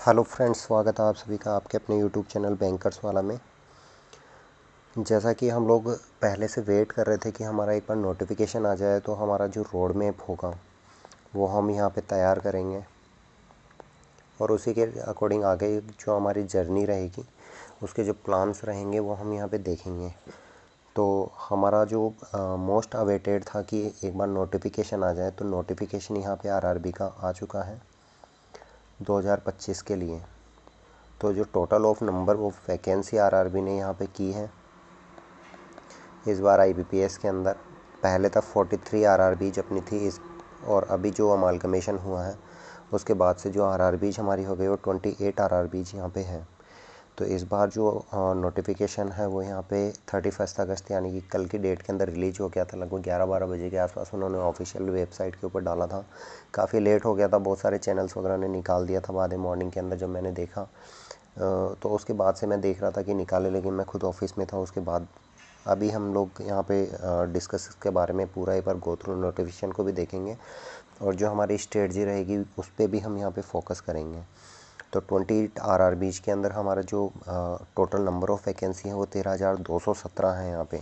Hello friends, स्वागत है आप सभी का आपके अपने यूट्यूब चैनल बैंकर्स वाला में। जैसा कि हम लोग पहले से वेट कर रहे थे कि हमारा एक बार नोटिफिकेशन आ जाए तो हमारा जो रोड मैप होगा वो हम यहाँ पे तैयार करेंगे और उसी के अकॉर्डिंग आगे जो हमारी जर्नी रहेगी उसके जो प्लान्स रहेंगे वो हम यहाँ पे देखेंगे। तो हमारा जो मोस्ट अवेटेड था कि एक बार नोटिफिकेशन आ जाए, तो नोटिफिकेशन यहाँ पे आरआरबी का आ चुका है 2025 के लिए। तो जो total of number of vacancy RRB ने यहाँ पे की है इस बार आईबीपीएस के अंदर, पहले तक 43 आरआरबीज अपनी थी इस, और अभी जो अमालगमेशन हुआ है उसके बाद से जो आरआरबीज हमारी हो गई वो 28 आरआरबीज यहाँ पे है। तो इस बार जो नोटिफिकेशन है वो यहाँ पे 31 अगस्त यानी कि कल की डेट के अंदर रिलीज हो गया था। लगभग 11-12 बजे के आसपास उन्होंने ऑफिशियल वेबसाइट के ऊपर डाला था। काफ़ी लेट हो गया था, बहुत सारे चैनल्स वगैरह ने निकाल दिया था बाद मॉर्निंग के अंदर जब मैंने देखा। तो उसके बाद से मैं देख रहा था कि निकाले, लेकिन मैं खुद ऑफिस में था। उसके बाद अभी हम लोग यहाँ पे डिस्कस के बारे में पूरा एक बार गो थ्रू नोटिफिकेशन को भी देखेंगे और जो हमारी स्ट्रेटजी रहेगी उस पर भी हम यहाँ पे फोकस करेंगे। तो 28 आरआरबीज के अंदर हमारा जो टोटल नंबर ऑफ़ वैकेंसी है वो 13,217 है। यहाँ पे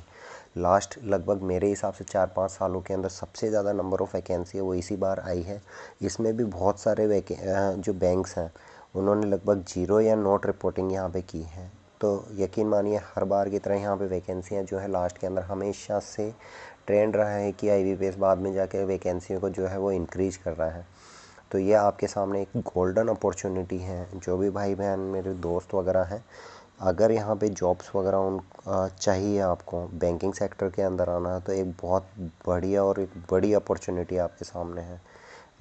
लास्ट लगभग मेरे हिसाब से 4-5 सालों के अंदर सबसे ज़्यादा नंबर ऑफ़ वैकेंसी है वो इसी बार आई है। इसमें भी बहुत सारे जो बैंक्स हैं उन्होंने लगभग जीरो या नोट रिपोर्टिंग यहाँ पे की है। तो यकीन मानिए हर बार की तरह यहाँ पे वैकेंसियाँ जो है लास्ट के अंदर हमेशा से ट्रेंड रहा है कि आईबीपीएस बाद में जाके वैकेंसियों को जो है वो इंक्रीज कर रहा है। तो ये आपके सामने एक गोल्डन अपॉर्चुनिटी है। जो भी भाई बहन मेरे दोस्त वगैरह हैं, अगर यहाँ पे जॉब्स वगैरह उन चाहिए, आपको बैंकिंग सेक्टर के अंदर आना है, तो एक बहुत बढ़िया और एक बड़ी अपॉर्चुनिटी आपके सामने है।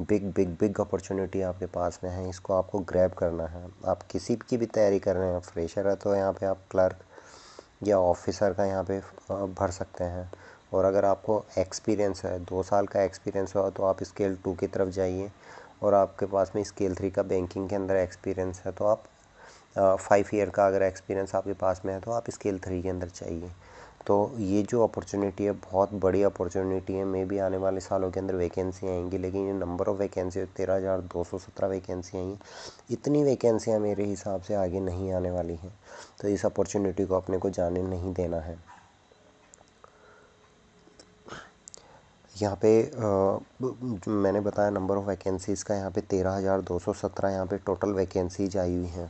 बिग बिग बिग अपॉर्चुनिटी आपके पास में है, इसको आपको ग्रैब करना है। आप किसी की भी तैयारी कर रहे हैं, फ्रेशर है तो यहाँ पे आप क्लर्क या ऑफिसर का यहाँ पे भर सकते हैं। और अगर आपको एक्सपीरियंस है, 2 साल का एक्सपीरियंस हो, तो आप स्केल 2 की तरफ जाइए। और आपके पास में स्केल 3 का बैंकिंग के अंदर एक्सपीरियंस है तो आप 5 ईयर का अगर एक्सपीरियंस आपके पास में है तो आप स्केल 3 के अंदर चाहिए। तो ये जो अपॉर्चुनिटी है बहुत बड़ी अपॉर्चुनिटी है। मे भी आने वाले सालों के अंदर वैकेंसी आएंगी, लेकिन ये नंबर ऑफ़ वैकेंसी 13,217 वैकेंसी आई। इतनी वैकेंसियाँ मेरे हिसाब से आगे नहीं आने वाली हैं। तो इस अपॉर्चुनिटी को अपने को जाने नहीं देना है। यहाँ पे मैंने बताया नंबर ऑफ़ वैकेंसीज़ का, यहाँ पे 13,217 यहाँ पे टोटल वैकेंसीज आई हुई हैं।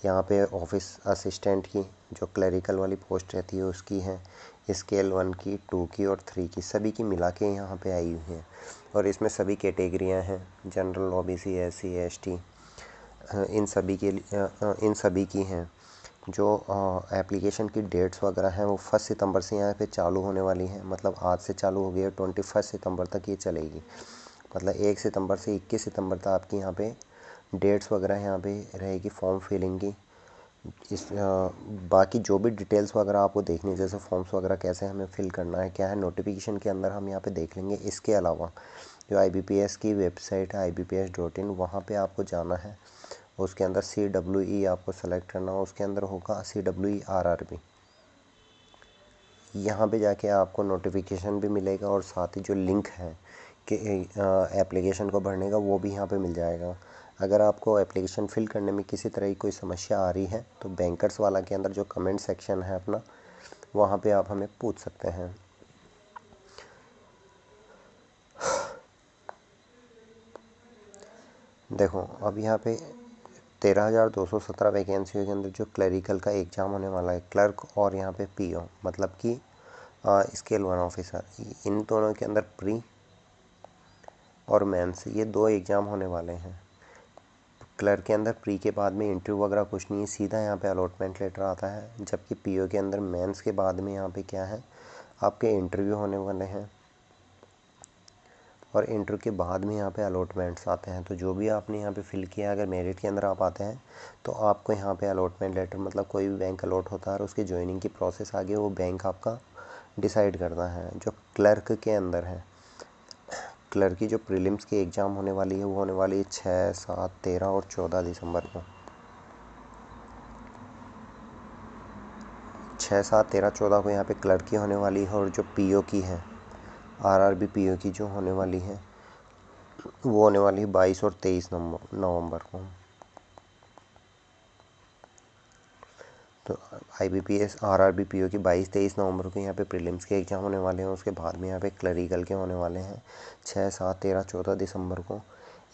यहाँ पे ऑफिस असिस्टेंट की जो क्लरिकल वाली पोस्ट रहती है उसकी है, स्केल 1 की, 2 की और 3 की, सभी की मिला के यहाँ पे आई हुई हैं। और इसमें सभी कैटेगरियाँ हैं, जनरल, ओबीसी, एससी, एसटी, इन सभी की हैं। जो एप्लीकेशन की डेट्स वगैरह हैं वो 1 सितंबर से यहाँ पे चालू होने वाली हैं। मतलब आज से चालू हो गई है, 21 सितंबर तक ये चलेगी। मतलब 1 सितंबर से 21 सितंबर तक आपकी यहाँ पे डेट्स वगैरह यहाँ पे रहेगी फॉर्म फिलिंग की। बाकी जो भी डिटेल्स वगैरह आपको देखनी है, जैसे फॉर्म्स वगैरह कैसे हमें फिल करना है, क्या है, नोटिफिकेशन के अंदर हम यहाँ पे देख लेंगे। इसके अलावा जो आईबीपीएस की वेबसाइट है IBPS.in, वहाँ पे आपको जाना है। उसके अंदर CWE आपको सेलेक्ट करना हो, उसके अंदर होगा CWE RRB। यहाँ पे जाके आपको नोटिफिकेशन भी मिलेगा और साथ ही जो लिंक है कि एप्लीकेशन को भरने का वो भी यहाँ पे मिल जाएगा। अगर आपको एप्लीकेशन फ़िल करने में किसी तरह की कोई समस्या आ रही है तो बैंकर्स वाला के अंदर जो कमेंट सेक्शन है अपना, वहाँ पे आप हमें पूछ सकते हैं। देखो अब यहाँ पे 13,217 वैकेंसी के अंदर जो क्लरिकल का एग्ज़ाम होने वाला है, क्लर्क और यहाँ पे PO मतलब कि स्केल 1 ऑफिसर, इन दोनों के अंदर प्री और मेंस ये 2 एग्ज़ाम होने वाले हैं। क्लर्क के अंदर प्री के बाद में इंटरव्यू वगैरह कुछ नहीं है, सीधा यहाँ पे अलॉटमेंट लेटर आता है। जबकि PO के अंदर मेंस के बाद में यहाँ पे क्या है, आपके इंटरव्यू होने वाले हैं और इंटरव्यू के बाद में यहाँ पे अलॉटमेंट्स आते हैं। तो जो भी आपने यहाँ पे फिल किया, अगर मेरिट के अंदर आप आते हैं तो आपको यहाँ पे अलॉटमेंट लेटर, मतलब कोई भी बैंक अलॉट होता है और उसकी ज्वाइनिंग की प्रोसेस आगे वो बैंक आपका डिसाइड करता है। जो क्लर्क के अंदर है, क्लर्क की जो प्रीलिम्स की एग्ज़ाम होने वाली है वो होने वाली है 6, 7, 13 और 14 दिसंबर को। 6, 7, 13, 14 को यहाँ पे क्लर्क की होने वाली है। और जो PO की है, RRB PO की जो होने वाली है वो होने वाली है 22 और 23 नवंबर को। तो IBPS RRB PO की 22-23 नवंबर को यहाँ पे प्रीलिम्स के एग्ज़ाम होने वाले हैं। उसके बाद में यहाँ पे क्लरिकल के होने वाले हैं 6, 7, 13, 14 दिसंबर को।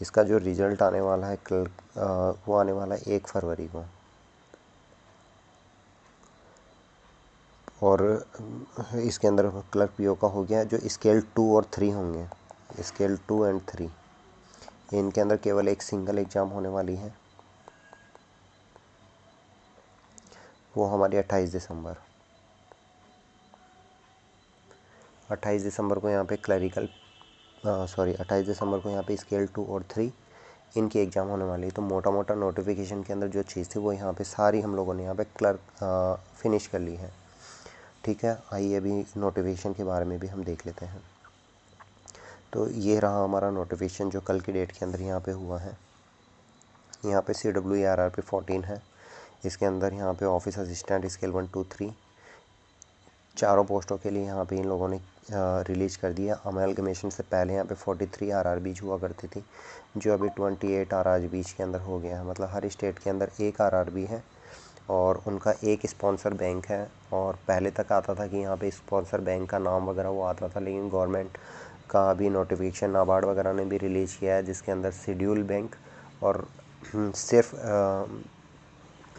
इसका जो रिज़ल्ट आने वाला है वो आने वाला है 1 फरवरी को। और इसके अंदर क्लर्क PO का हो गया। जो स्केल 2 और 3 होंगे, स्केल 2 एंड 3, इनके अंदर केवल एक सिंगल एग्ज़ाम होने वाली है, वो हमारी 28 दिसंबर 28 दिसंबर को यहाँ पे क्लरिकल 28 दिसंबर को यहाँ पे स्केल 2 और 3 इनकी एग्ज़ाम होने वाली है। तो मोटा मोटा नोटिफिकेशन के अंदर जो चीज़ थी वो यहाँ पे सारी हम लोगों ने यहाँ पे क्लर्क फिनिश कर ली है। ठीक है, आइए अभी नोटिफिकेशन के बारे में भी हम देख लेते हैं। तो ये रहा हमारा नोटिफिकेशन जो कल की डेट के अंदर यहाँ पे हुआ है। यहाँ पे CWE-RRB 14 है। इसके अंदर यहाँ पे ऑफिस असिस्टेंट स्केल 1, 2, 3 चारों पोस्टों के लिए यहाँ पे इन लोगों ने रिलीज़ कर दिया। अमेलगमेशन से पहले यहाँ पे 43 RRBs हुआ करती थी, जो अभी 28 RRBs के अंदर हो गया है। मतलब हर स्टेट के अंदर एक RRB है और उनका एक स्पॉन्सर बैंक है। और पहले तक आता था कि यहाँ पे स्पॉन्सर बैंक का नाम वगैरह वो आता था, लेकिन गवर्नमेंट का अभी नोटिफिकेशन नाबार्ड वगैरह ने भी रिलीज़ किया है, जिसके अंदर शेड्यूल बैंक और सिर्फ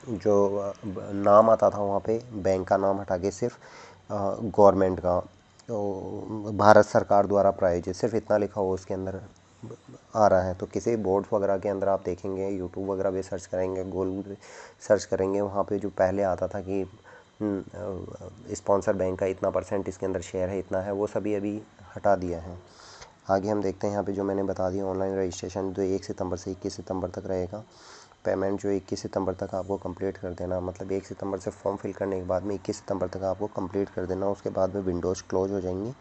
जो नाम आता था वहाँ पे बैंक का नाम हटा के सिर्फ गवर्नमेंट का, तो भारत सरकार द्वारा प्रायोजित, सिर्फ इतना लिखा हुआ उसके अंदर आ रहा है। तो किसी बोर्ड वगैरह के अंदर आप देखेंगे, यूट्यूब वगैरह पे सर्च करेंगे, गूगल पे सर्च करेंगे, वहाँ पे जो पहले आता था कि स्पॉन्सर बैंक का इतना % इसके अंदर शेयर है, इतना है, वो सभी अभी हटा दिया है। आगे हम देखते हैं यहाँ पे जो मैंने बता दिया, ऑनलाइन रजिस्ट्रेशन जो 1 सितंबर से 21 सितंबर तक रहेगा। पेमेंट जो 21 सितंबर तक आपको कंप्लीट कर देना, मतलब 1 सितंबर से फॉर्म फिल करने के बाद में 21 सितंबर तक आपको कंप्लीट कर देना। उसके बाद में विंडोज़ क्लोज हो जाएंगी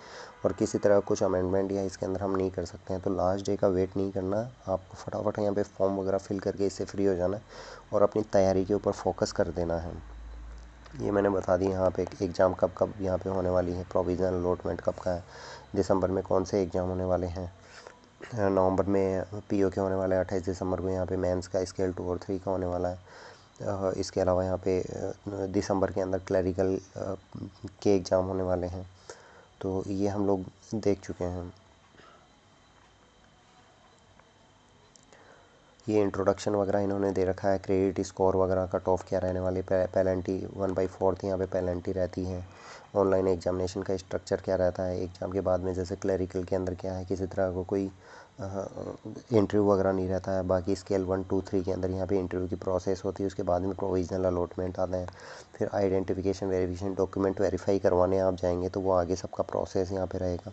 और किसी तरह कुछ अमेंडमेंट या इसके अंदर हम नहीं कर सकते हैं। तो लास्ट डे का वेट नहीं करना, आपको फटाफट यहाँ पे फॉर्म वगैरह फिल करके इससे फ्री हो जाना है और अपनी तैयारी के ऊपर फोकस कर देना है। ये मैंने बता दी यहाँ पे एग्ज़ाम कब कब यहाँ पे होने वाली है, प्रोविज़नल अलॉटमेंट कब का है, दिसंबर में कौन से एग्ज़ाम होने वाले हैं, नवंबर में PO के होने वाला है, 28 दिसंबर को यहाँ पे मेंस का स्केल 2 और 3 का होने वाला है। इसके अलावा यहाँ पे दिसंबर के अंदर क्लरिकल के एग्ज़ाम होने वाले हैं। तो ये हम लोग देख चुके हैं। ये इंट्रोडक्शन वगैरह इन्होंने दे रखा है, क्रेडिट स्कोर वगैरह कट ऑफ क्या रहने वाली, पेनल्टी 1/4 यहाँ पे पेनल्टी रहती है। ऑनलाइन एग्जामिनेशन का स्ट्रक्चर क्या रहता है एग्ज़ाम के बाद में, जैसे क्लरिकल के अंदर क्या है, किसी तरह को कोई इंटरव्यू वगैरह नहीं रहता है। बाकी स्केल 1, 2, 3 के अंदर यहाँ पे इंटरव्यू की प्रोसेस होती है। उसके बाद में प्रोविजनल अलॉटमेंट आता है, फिर आइडेंटिफिकेशन वेरिफिकेशन डॉक्यूमेंट वेरीफाई करवाने आप जाएंगे तो वो आगे सबका प्रोसेस यहाँ पे रहेगा।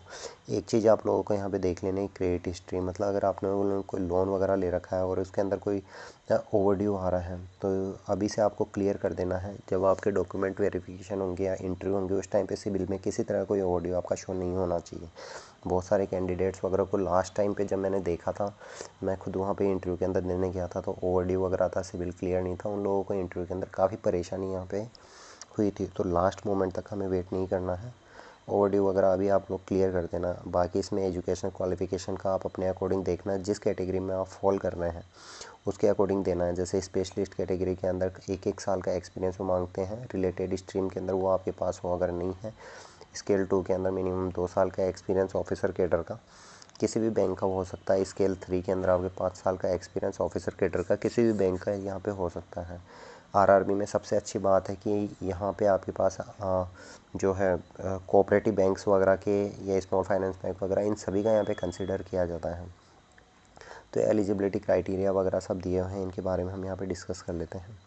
एक चीज़ आप लोगों को यहाँ पे देख लेना है, क्रेडिट हिस्ट्री, मतलब अगर आपने कोई लोन वगैरह ले रखा है और उसके अंदर कोई ओवरड्यू आ रहा है तो अभी से आपको क्लियर कर देना है। जब आपके डॉक्यूमेंट वेरिफिकेशन होंगे या इंटरव्यू होंगे उस टाइम पे सिविल में किसी तरह कोई ओवरड्यू आपका शो नहीं होना चाहिए। बहुत सारे कैंडिडेट्स वगैरह को लास्ट टाइम पे जब मैंने देखा था, मैं खुद वहाँ पे इंटरव्यू के अंदर देने गया था, तो ओवरड्यू वगैरह था, सिविल क्लियर नहीं था, उन लोगों को इंटरव्यू के अंदर काफ़ी परेशानी यहाँ पे हुई थी। तो लास्ट मोमेंट तक हमें वेट नहीं करना है, ओवरड्यू वगैरह अभी आप लोग क्लियर कर देना। बाकी इसमें एजुकेशन क्वालिफिकेशन का आप अपने अकॉर्डिंग देखना, जिस कैटेगरी में आप फॉल कर रहे हैं उसके अकॉर्डिंग देना है। जैसे स्पेशलिस्ट कैटेगरी के अंदर 1-1 साल का एक्सपीरियंस वो मांगते हैं, रिलेटेड स्ट्रीम के अंदर वो आपके पास हो अगर नहीं है। स्केल 2 के अंदर मिनिमम 2 साल का एक्सपीरियंस ऑफिसर कैडर का, किसी भी बैंक का हो सकता है। स्केल 3 के अंदर आपके 5 साल का एक्सपीरियंस ऑफिसर कैडर का किसी भी बैंक का यहाँ पे हो सकता है। RRB में सबसे अच्छी बात है कि यहाँ पे आपके पास जो है कोऑपरेटिव बैंक्स वगैरह के या स्मॉल फाइनेंस बैंक वगैरह, इन सभी का यहाँ पे कंसिडर किया जाता है। तो एलिजिबिलिटी क्राइटेरिया वगैरह सब दिए हुए हैं, इनके बारे में हम यहाँ पे डिस्कस कर लेते हैं।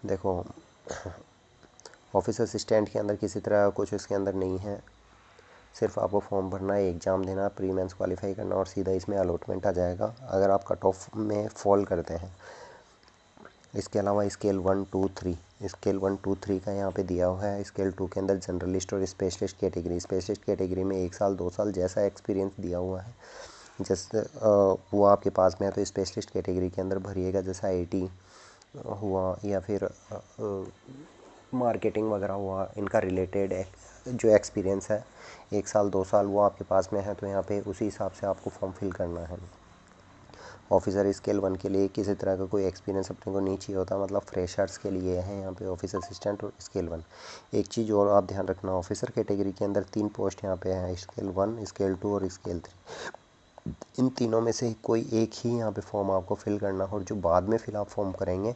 देखो, ऑफिस असिस्टेंट के अंदर किसी तरह कुछ इसके अंदर नहीं है, सिर्फ आपको फॉर्म भरना है, एग्ज़ाम देना, प्री मेंस क्वालिफाई करना और सीधा इसमें अलॉटमेंट आ जाएगा अगर आप कट ऑफ में फॉल करते हैं। इसके अलावा स्केल 1, 2, 3, स्केल 1, 2, 3 का यहाँ पे दिया हुआ है। स्केल 2 के अंदर जनरलिस्ट और स्पेशलिस्ट कैटेगरी, स्पेशलिस्ट कैटेगरी में 1 साल 2 साल जैसा एक्सपीरियंस दिया हुआ है, जैसे वो आपके पास में है तो स्पेशलिस्ट कैटेगरी के अंदर भरिएगा। जैसा IT हुआ या फिर मार्केटिंग वगैरह हुआ, इनका रिलेटेड जो एक्सपीरियंस है 1 साल 2 साल वो आपके पास में है, तो यहाँ पे उसी हिसाब से आपको फॉर्म फिल करना है। ऑफिसर स्केल 1 के लिए किसी तरह का कोई एक्सपीरियंस अपने को नहीं चाहिए होता, मतलब फ्रेशर्स के लिए है यहाँ पे ऑफिस असिस्टेंट और स्केल 1। एक चीज़ और आप ध्यान रखना, ऑफिसर कैटेगरी के अंदर 3 पोस्ट यहाँ पे है, स्केल 1, स्केल 2 और स्केल 3। इन तीनों में से कोई एक ही यहाँ पे फॉर्म आपको फिल करना, और जो बाद में फिल आप फॉर्म करेंगे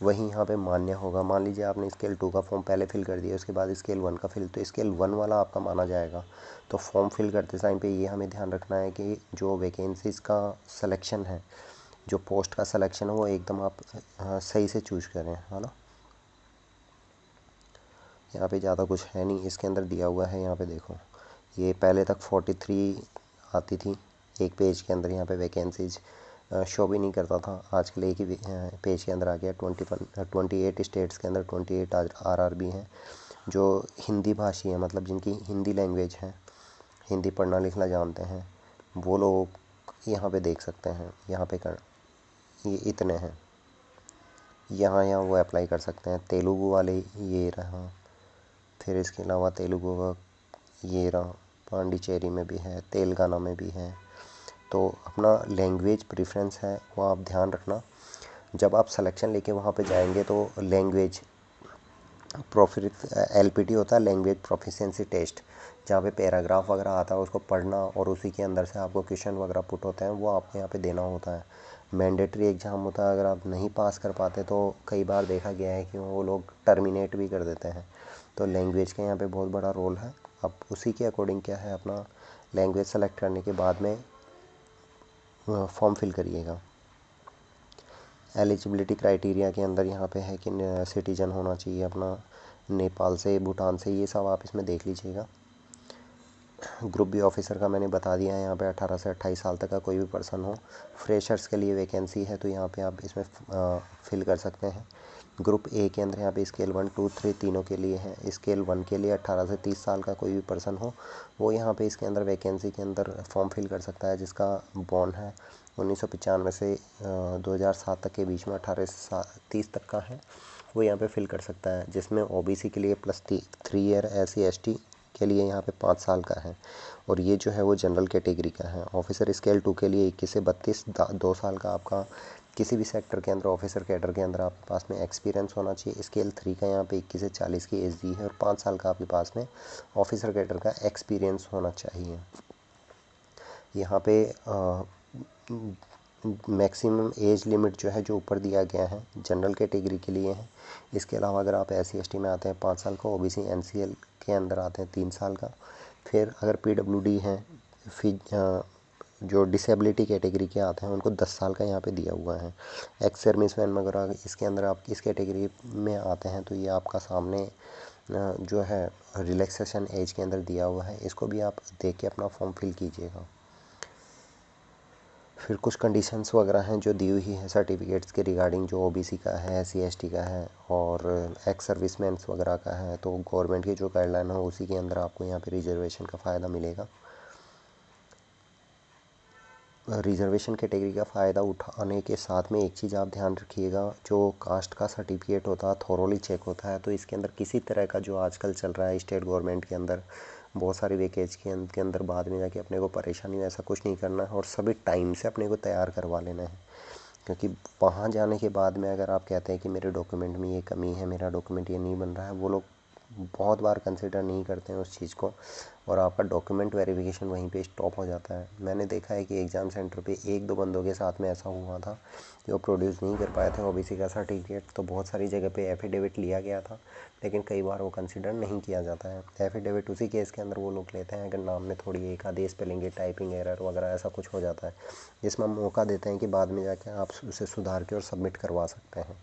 वही यहाँ पे मान्य होगा। मान लीजिए आपने स्केल 2 का फॉर्म पहले फिल कर दिया, उसके बाद स्केल 1 का फिल, तो स्केल 1 वाला आपका माना जाएगा। तो फॉर्म फिल करते टाइम पे ये हमें ध्यान रखना है कि जो वैकेंसीज़ का सिलेक्शन है, जो पोस्ट का सिलेक्शन है, वो एकदम आप सही से चूज करें, है ना। यहाँ पे ज़्यादा कुछ है नहीं, इसके अंदर दिया हुआ है, यहाँ पे देखो, ये पहले तक 43 आती थी एक पेज के अंदर, यहाँ पे वैकेंसीज शो भी नहीं करता था, आजकल एक ही पेज के अंदर आ गया। 28 स्टेट्स के अंदर 28 RRB हैं जो हिंदी भाषी हैं, मतलब जिनकी हिंदी लैंग्वेज है, हिंदी पढ़ना लिखना जानते हैं, वो लोग यहाँ पे देख सकते हैं। यहाँ पे ये इतने हैं, यहाँ वो अप्लाई कर सकते हैं। तेलुगु वाले ये रहा, फिर इसके अलावा तेलुगु का ये रहा, पांडिचेरी में भी है, तेलंगाना में भी है। तो अपना लैंग्वेज प्रेफरेंस है वो आप ध्यान रखना। जब आप सिलेक्शन लेके वहाँ पे जाएंगे तो लैंग्वेज LPT होता है, लैंग्वेज प्रोफिशिएंसी टेस्ट, जहाँ पे पैराग्राफ वगैरह आता है उसको पढ़ना और उसी के अंदर से आपको क्वेश्चन वगैरह पुट होते हैं, वो आपको यहाँ पे देना होता है। मैंडेटरी एग्ज़ाम होता है, अगर आप नहीं पास कर पाते तो कई बार देखा गया है कि वो लोग टर्मिनेट भी कर देते हैं। तो लैंग्वेज का यहाँ पे बहुत बड़ा रोल है। अब उसी के अकॉर्डिंग क्या है, अपना लैंग्वेज सेलेक्ट करने के बाद में फॉर्म फिल करिएगा। एलिजिबिलिटी क्राइटेरिया के अंदर यहाँ पे है कि सिटीजन होना चाहिए अपना, नेपाल से, भूटान से, ये सब आप इसमें देख लीजिएगा। ग्रुप बी ऑफिसर का मैंने बता दिया है, यहाँ पे 18 से 28 साल तक का कोई भी पर्सन हो। फ्रेशर्स के लिए वैकेंसी है, तो यहाँ पे आप इसमें फिल कर सकते हैं। ग्रुप ए के अंदर यहाँ पे स्केल 1, 2, 3 तीनों के लिए है। स्केल 1 के लिए 18 से 30 साल का कोई भी पर्सन हो, वो यहाँ पे इसके अंदर वैकेंसी के अंदर फॉर्म फिल कर सकता है, जिसका बॉर्न है 1995 से 2007 तक के बीच में 18 से 30 तक का है, वो यहाँ पे फिल कर सकता है। जिसमें OBC के लिए +3 ईयर, SC ST के लिए यहाँ पे 5 साल का है, और ये जो है वो जनरल कैटेगरी का है। ऑफिसर स्केल 2 के लिए 21 से 32, 2 साल का आपका किसी भी सेक्टर के अंदर, ऑफिसर कैडर के अंदर आपके पास में एक्सपीरियंस होना चाहिए। स्केल 3 का यहाँ पे 21 से 40 की एज दी है, और 5 साल का आपके पास में ऑफिसर कैडर का एक्सपीरियंस होना चाहिए। यहाँ पे मैक्सिमम एज लिमिट जो है, जो ऊपर दिया गया है, जनरल कैटेगरी के लिए है। इसके अलावा अगर आप SC ST में आते हैं 5 साल का, OBC NCL के अंदर आते हैं 3 साल का। फिर अगर PWD हैं, फिर जो डिसेबिलिटी कैटेगरी के आते हैं उनको 10 साल का यहाँ पे दिया हुआ है। एक्स सर्विसमैन वगैरह इसके अंदर आप इस कैटेगरी में आते हैं, तो ये आपका सामने जो है रिलैक्सेशन एज के अंदर दिया हुआ है, इसको भी आप देख के अपना फॉर्म फिल कीजिएगा। फिर कुछ कंडीशंस वगैरह हैं जो दी हुई है सर्टिफिकेट्स के रिगार्डिंग, जो OBC का है, SC ST का है और एक्स सर्विसमैन वगैरह का है, तो गवर्नमेंट की जो गाइडलाइन हो उसी के अंदर आपको यहाँ पे रिजर्वेशन का फ़ायदा मिलेगा। रिजर्वेशन कैटेगरी का फ़ायदा उठाने के साथ में एक चीज़ आप ध्यान रखिएगा, जो कास्ट का सर्टिफिकेट होता है थोरोली चेक होता है। तो इसके अंदर किसी तरह का जो आजकल चल रहा है स्टेट गवर्नमेंट के अंदर, बहुत सारी वैकेंसी के अंदर बाद में जाके अपने को परेशानी, ऐसा कुछ नहीं करना है, और सभी टाइम से अपने को तैयार करवा लेना है। क्योंकि वहाँ जाने के बाद में अगर आप कहते हैं कि मेरे डॉक्यूमेंट में ये कमी है, मेरा डॉक्यूमेंट ये नहीं बन रहा है, वो लोग बहुत बार कंसिडर नहीं करते हैं उस चीज़ को, और आपका डॉक्यूमेंट वेरिफिकेशन वहीं पे स्टॉप हो जाता है। मैंने देखा है कि एग्ज़ाम सेंटर पे 1-2 बंदों के साथ में ऐसा हुआ था कि वो प्रोड्यूस नहीं कर पाए थे OBC का सर्टिफिकेट, तो बहुत सारी जगह पे एफिडेविट लिया गया था, लेकिन कई बार वो कंसिडर नहीं किया जाता है। एफिडेविट उसी केस के अंदर वो लोग लेते हैं अगर नाम में थोड़ी एक आधे स्पेलिंग टाइपिंग एरर वगैरह ऐसा कुछ हो जाता है, जिसमें मौका देते हैं कि बाद में जाके आप उसे सुधार के और सबमिट करवा सकते हैं।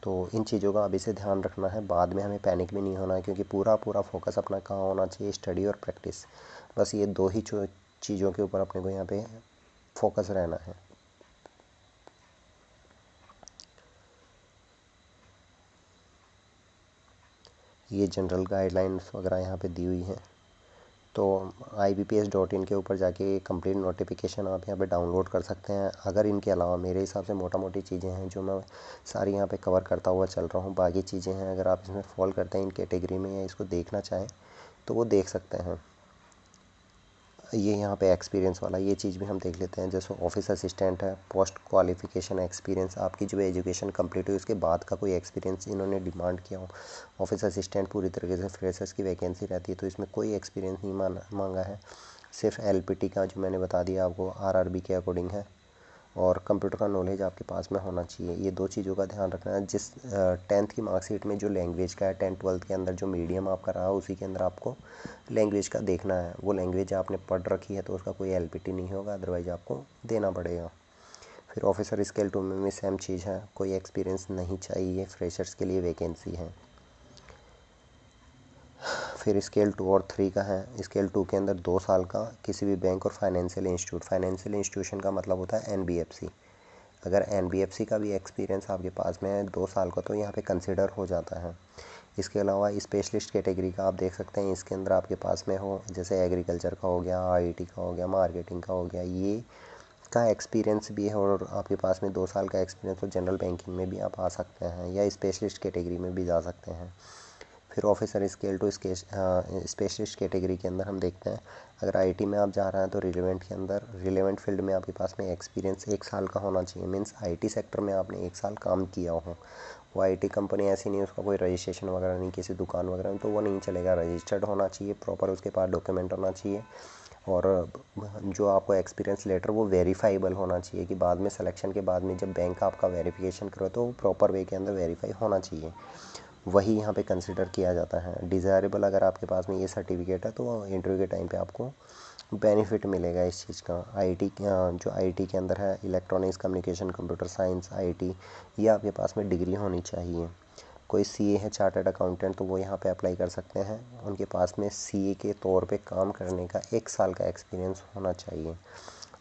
तो इन चीज़ों का अभी से ध्यान रखना है, बाद में हमें पैनिक भी नहीं होना है, क्योंकि पूरा फोकस अपना कहाँ होना चाहिए, स्टडी और प्रैक्टिस। बस ये 2 ही चीज़ों के ऊपर अपने को यहाँ पे फोकस रहना है। ये जनरल गाइडलाइंस वगैरह यहाँ पे दी हुई हैं, तो IBPS.in के ऊपर जाके कंप्लीट नोटिफिकेशन आप यहाँ पे डाउनलोड कर सकते हैं। अगर इनके अलावा मेरे हिसाब से मोटा मोटी चीज़ें हैं जो मैं सारी यहाँ पे कवर करता हुआ चल रहा हूँ, बाकी चीज़ें हैं अगर आप इसमें फॉल करते हैं इन कैटेगरी में या इसको देखना चाहें तो वो देख सकते हैं। ये यहाँ पे एक्सपीरियंस वाला ये चीज़ भी हम देख लेते हैं। जैसे ऑफिस असिस्टेंट है, पोस्ट क्वालिफिकेशन एक्सपीरियंस, आपकी जो एजुकेशन कंप्लीट हुई उसके बाद का कोई एक्सपीरियंस इन्होंने डिमांड किया हो। ऑफिस असिस्टेंट पूरी तरीके से फ्रेशर्स की वैकेंसी रहती है, तो इसमें कोई एक्सपीरियंस नहीं मांगा है। सिर्फ LPT का जो मैंने बता दिया आपको RRB के अकॉर्डिंग है, और कंप्यूटर का नॉलेज आपके पास में होना चाहिए। ये दो चीज़ों का ध्यान रखना है। जिस 10th की मार्कशीट में जो लैंग्वेज का है, 10th-12th के अंदर जो मीडियम आपका रहा उसी के अंदर आपको लैंग्वेज का देखना है। वो लैंग्वेज आपने पढ़ रखी है तो उसका कोई LPT नहीं होगा, अदरवाइज़ आपको देना पड़ेगा। फिर ऑफिसर स्केल 2 में भी सेम चीज़ है, कोई एक्सपीरियंस नहीं चाहिए, फ्रेशर्स के लिए वैकेंसी है। फिर स्केल 2 और 3 का है। स्केल 2 के अंदर 2 साल का किसी भी बैंक और फाइनेंशियल इंस्टीट्यूशन का मतलब होता है NBFC। अगर NBFC का भी एक्सपीरियंस आपके पास में है 2 साल का तो यहाँ पे कंसिडर हो जाता है। इसके अलावा स्पेशलिस्ट कैटेगरी का आप देख सकते हैं, इसके अंदर आपके पास में हो, जैसे एग्रीकल्चर का हो गया, IT का हो गया, मार्केटिंग का हो गया, ये का एक्सपीरियंस भी है और आपके पास में 2 साल का एक्सपीरियंस तो जनरल बैंकिंग में भी आप आ सकते हैं या स्पेशलिस्ट कैटेगरी में भी जा सकते हैं। फिर ऑफिसर स्केल 2 स्पेशलिस्ट कैटेगरी के अंदर हम देखते हैं, अगर IT में आप जा रहे हैं तो रिलेवेंट फील्ड में आपके पास में एक्सपीरियंस 1 साल का होना चाहिए। मीन्स IT सेक्टर में आपने 1 साल काम किया हो। वो IT कंपनी ऐसी नहीं, उसका कोई रजिस्ट्रेशन वगैरह नहीं, किसी दुकान वगैरह में तो वो नहीं चलेगा। रजिस्टर्ड होना चाहिए, प्रॉपर उसके पास डॉक्यूमेंट होना चाहिए, और जो आपको एक्सपीरियंस लेटर वो वेरीफाइबल होना चाहिए कि बाद में सिलेक्शन के बाद में जब बैंक आपका वेरिफिकेशन करो तो प्रॉपर वे के अंदर वेरीफाई होना चाहिए। वही यहाँ पे कंसिडर किया जाता है। डिज़ायरेबल अगर आपके पास में ये सर्टिफिकेट है तो इंटरव्यू के टाइम पे आपको बेनिफिट मिलेगा इस चीज़ का। जो IT के अंदर है, electronics communication, computer science, IT, ये आपके पास में डिग्री होनी चाहिए। कोई CA है, चार्टर्ड अकाउंटेंट, तो वो यहाँ पे अप्लाई कर सकते हैं। उनके पास में CA के तौर पे काम करने का 1 साल का एक्सपीरियंस होना चाहिए।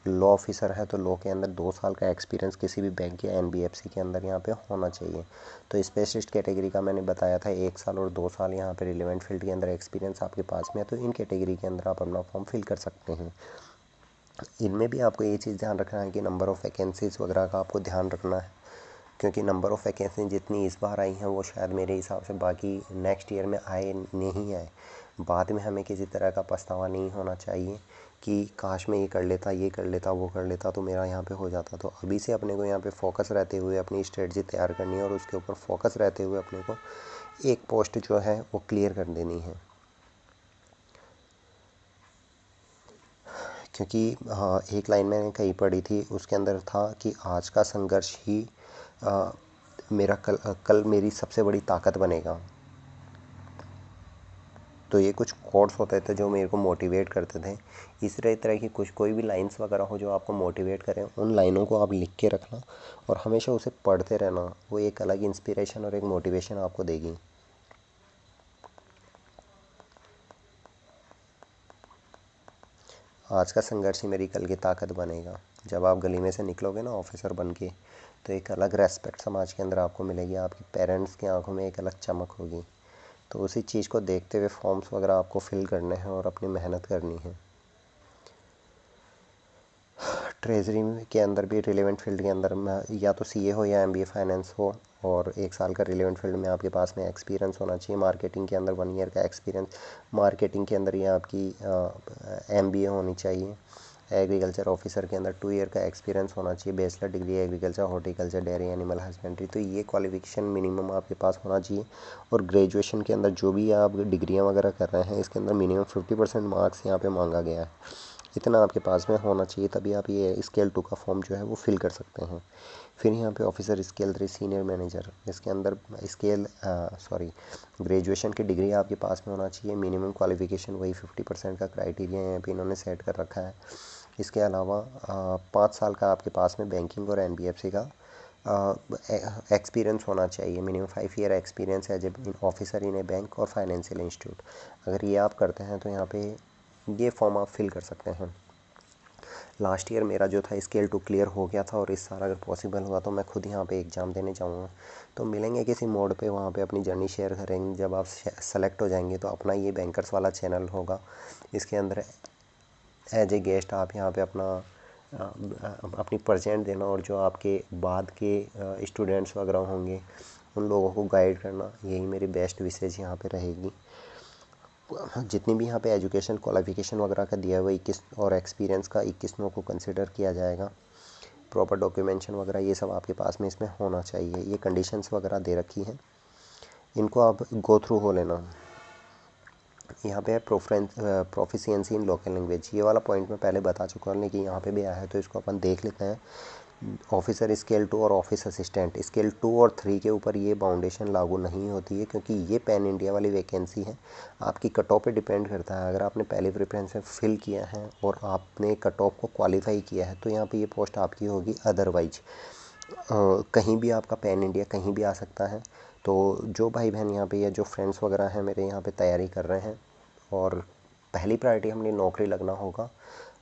लॉ ऑफिसर है तो लॉ के अंदर 2 साल का एक्सपीरियंस किसी भी बैंक या NBFC के अंदर यहाँ पे होना चाहिए। तो स्पेशलिस्ट कैटेगरी का मैंने बताया था 1 साल और 2 साल यहाँ पे रिलेवेंट फील्ड के अंदर एक्सपीरियंस आपके पास में है, तो इन कैटेगरी के अंदर आप अपना फॉर्म फिल कर सकते हैं। इनमें भी आपको ये चीज़ ध्यान रखना है कि नंबर ऑफ़ वैकेंसीज़ वगैरह का आपको ध्यान रखना है, क्योंकि नंबर ऑफ़ वैकेंसी जितनी इस बार आई हैं वो शायद मेरे हिसाब से बाकी नेक्स्ट ईयर में आए नहीं आए। बाद में हमें किसी तरह का पछतावा नहीं होना चाहिए कि काश मैं ये कर लेता, वो कर लेता तो मेरा यहाँ पे हो जाता। तो अभी से अपने को यहाँ पे फोकस रहते हुए अपनी स्ट्रेटजी तैयार करनी है और उसके ऊपर फोकस रहते हुए अपने को एक पोस्ट जो है वो क्लियर कर देनी है। क्योंकि हाँ, एक लाइन मैंने कहीं पढ़ी थी, उसके अंदर था कि आज का संघर्ष ही मेरा कल मेरी सबसे बड़ी ताकत बनेगा। तो ये कुछ कोट्स होते थे जो मेरे को मोटिवेट करते थे। इस तरह की कुछ कोई भी लाइंस वगैरह हो जो आपको मोटिवेट करें, उन लाइनों को आप लिख के रखना और हमेशा उसे पढ़ते रहना। वो एक अलग इंस्पिरेशन और एक मोटिवेशन आपको देगी। आज का संघर्ष ही मेरी कल की ताकत बनेगा। जब आप गली में से निकलोगे ना ऑफिसर बन के, तो एक अलग रेस्पेक्ट समाज के अंदर आपको मिलेगी, आपके पेरेंट्स की आंखों में एक अलग चमक होगी। तो उसी चीज़ को देखते हुए फॉर्म्स वगैरह आपको फिल करने हैं और अपनी मेहनत करनी है। ट्रेजरी के अंदर भी रिलेवेंट फील्ड के अंदर में या तो CA हो या MBA फाइनेंस हो, और 1 साल का रिलेवेंट फील्ड में आपके पास में एक्सपीरियंस होना चाहिए। मार्केटिंग के अंदर 1 ईयर का एक्सपीरियंस, मार्केटिंग के अंदर ये आपकी MBA होनी चाहिए। एग्रीकल्चर ऑफिसर के अंदर 2 ईयर का एक्सपीरियंस होना चाहिए। Bachelor degree agriculture, horticulture, dairy, animal husbandry, तो ये क्वालिफिकेशन मिनिमम आपके पास होना चाहिए। और ग्रेजुएशन के अंदर जो भी आप डिग्रियां वगैरह कर रहे हैं इसके अंदर मिनिमम 50% मार्क्स यहाँ पे मांगा गया है। इतना आपके पास में होना चाहिए, तभी आप ये स्केल 2 का फॉर्म जो है वो फिल कर सकते हैं। फिर यहाँ पे ऑफिसर स्केल 3 सीनियर मैनेजर, इसके अंदर ग्रेजुएशन की डिग्री आपके पास में होना चाहिए। मिनिमम क्वालिफिकेशन वही 50% का क्राइटेरिया यहाँ पे इन्होंने सेट कर रखा है। इसके अलावा 5 साल का आपके पास में बैंकिंग और NBFC का एक्सपीरियंस होना चाहिए। Minimum 5 year experience as a officer in a bank और फाइनेंशियल इंस्टीट्यूट। अगर ये आप करते हैं तो यहाँ पे ये फॉर्म आप फिल कर सकते हैं। लास्ट ईयर मेरा जो था स्केल 2 क्लियर हो गया था और इस साल अगर पॉसिबल हुआ तो मैं खुद यहाँ पे एग्ज़ाम देने जाऊँगा। तो मिलेंगे किसी मोड पे, वहाँ पे अपनी जर्नी शेयर करेंगे। जब आप सेलेक्ट हो जाएंगे तो अपना ये बैंकर्स वाला चैनल होगा, इसके अंदर एज ए गेस्ट आप यहाँ पे अपनी प्रेजेंट देना और जो आपके बाद के स्टूडेंट्स वगैरह होंगे उन लोगों को गाइड करना, यही मेरी बेस्ट विशेज़ यहाँ पे रहेगी। जितनी भी यहाँ पे एजुकेशन क्वालिफिकेशन वगैरह का दिया है वो 21 और एक्सपीरियंस का 21 नो को कंसिडर किया जाएगा। प्रॉपर डॉक्यूमेंटेशन वगैरह ये सब आपके पास में इसमें होना चाहिए। ये कंडीशंस वगैरह दे रखी हैं, इनको आप गो थ्रू हो लेना। यहाँ पे है प्रोफिशिएंसी इन लोकल लैंग्वेज, ये वाला पॉइंट मैं पहले बता चुका हूँ लेकिन यहाँ पे भी आया है तो इसको अपन देख लेते हैं। ऑफिसर स्केल 2 और ऑफिस असिस्टेंट स्केल 2 और 3 के ऊपर ये बाउंडेशन लागू नहीं होती है, क्योंकि ये पैन इंडिया वाली वैकेंसी है। आपकी कट ऑफ पे डिपेंड करता है। अगर आपने पहले प्रेफरेंस में फिल किया है और आपने कट ऑफ को क्वालिफाई किया है तो यहाँ पे ये पोस्ट आपकी होगी। अदरवाइज कहीं भी आपका पैन इंडिया कहीं भी आ सकता है। तो जो भाई बहन यहाँ पे या जो फ्रेंड्स वगैरह हैं मेरे यहाँ पे तैयारी कर रहे हैं, और पहली प्रायोरिटी हमने नौकरी लगना होगा।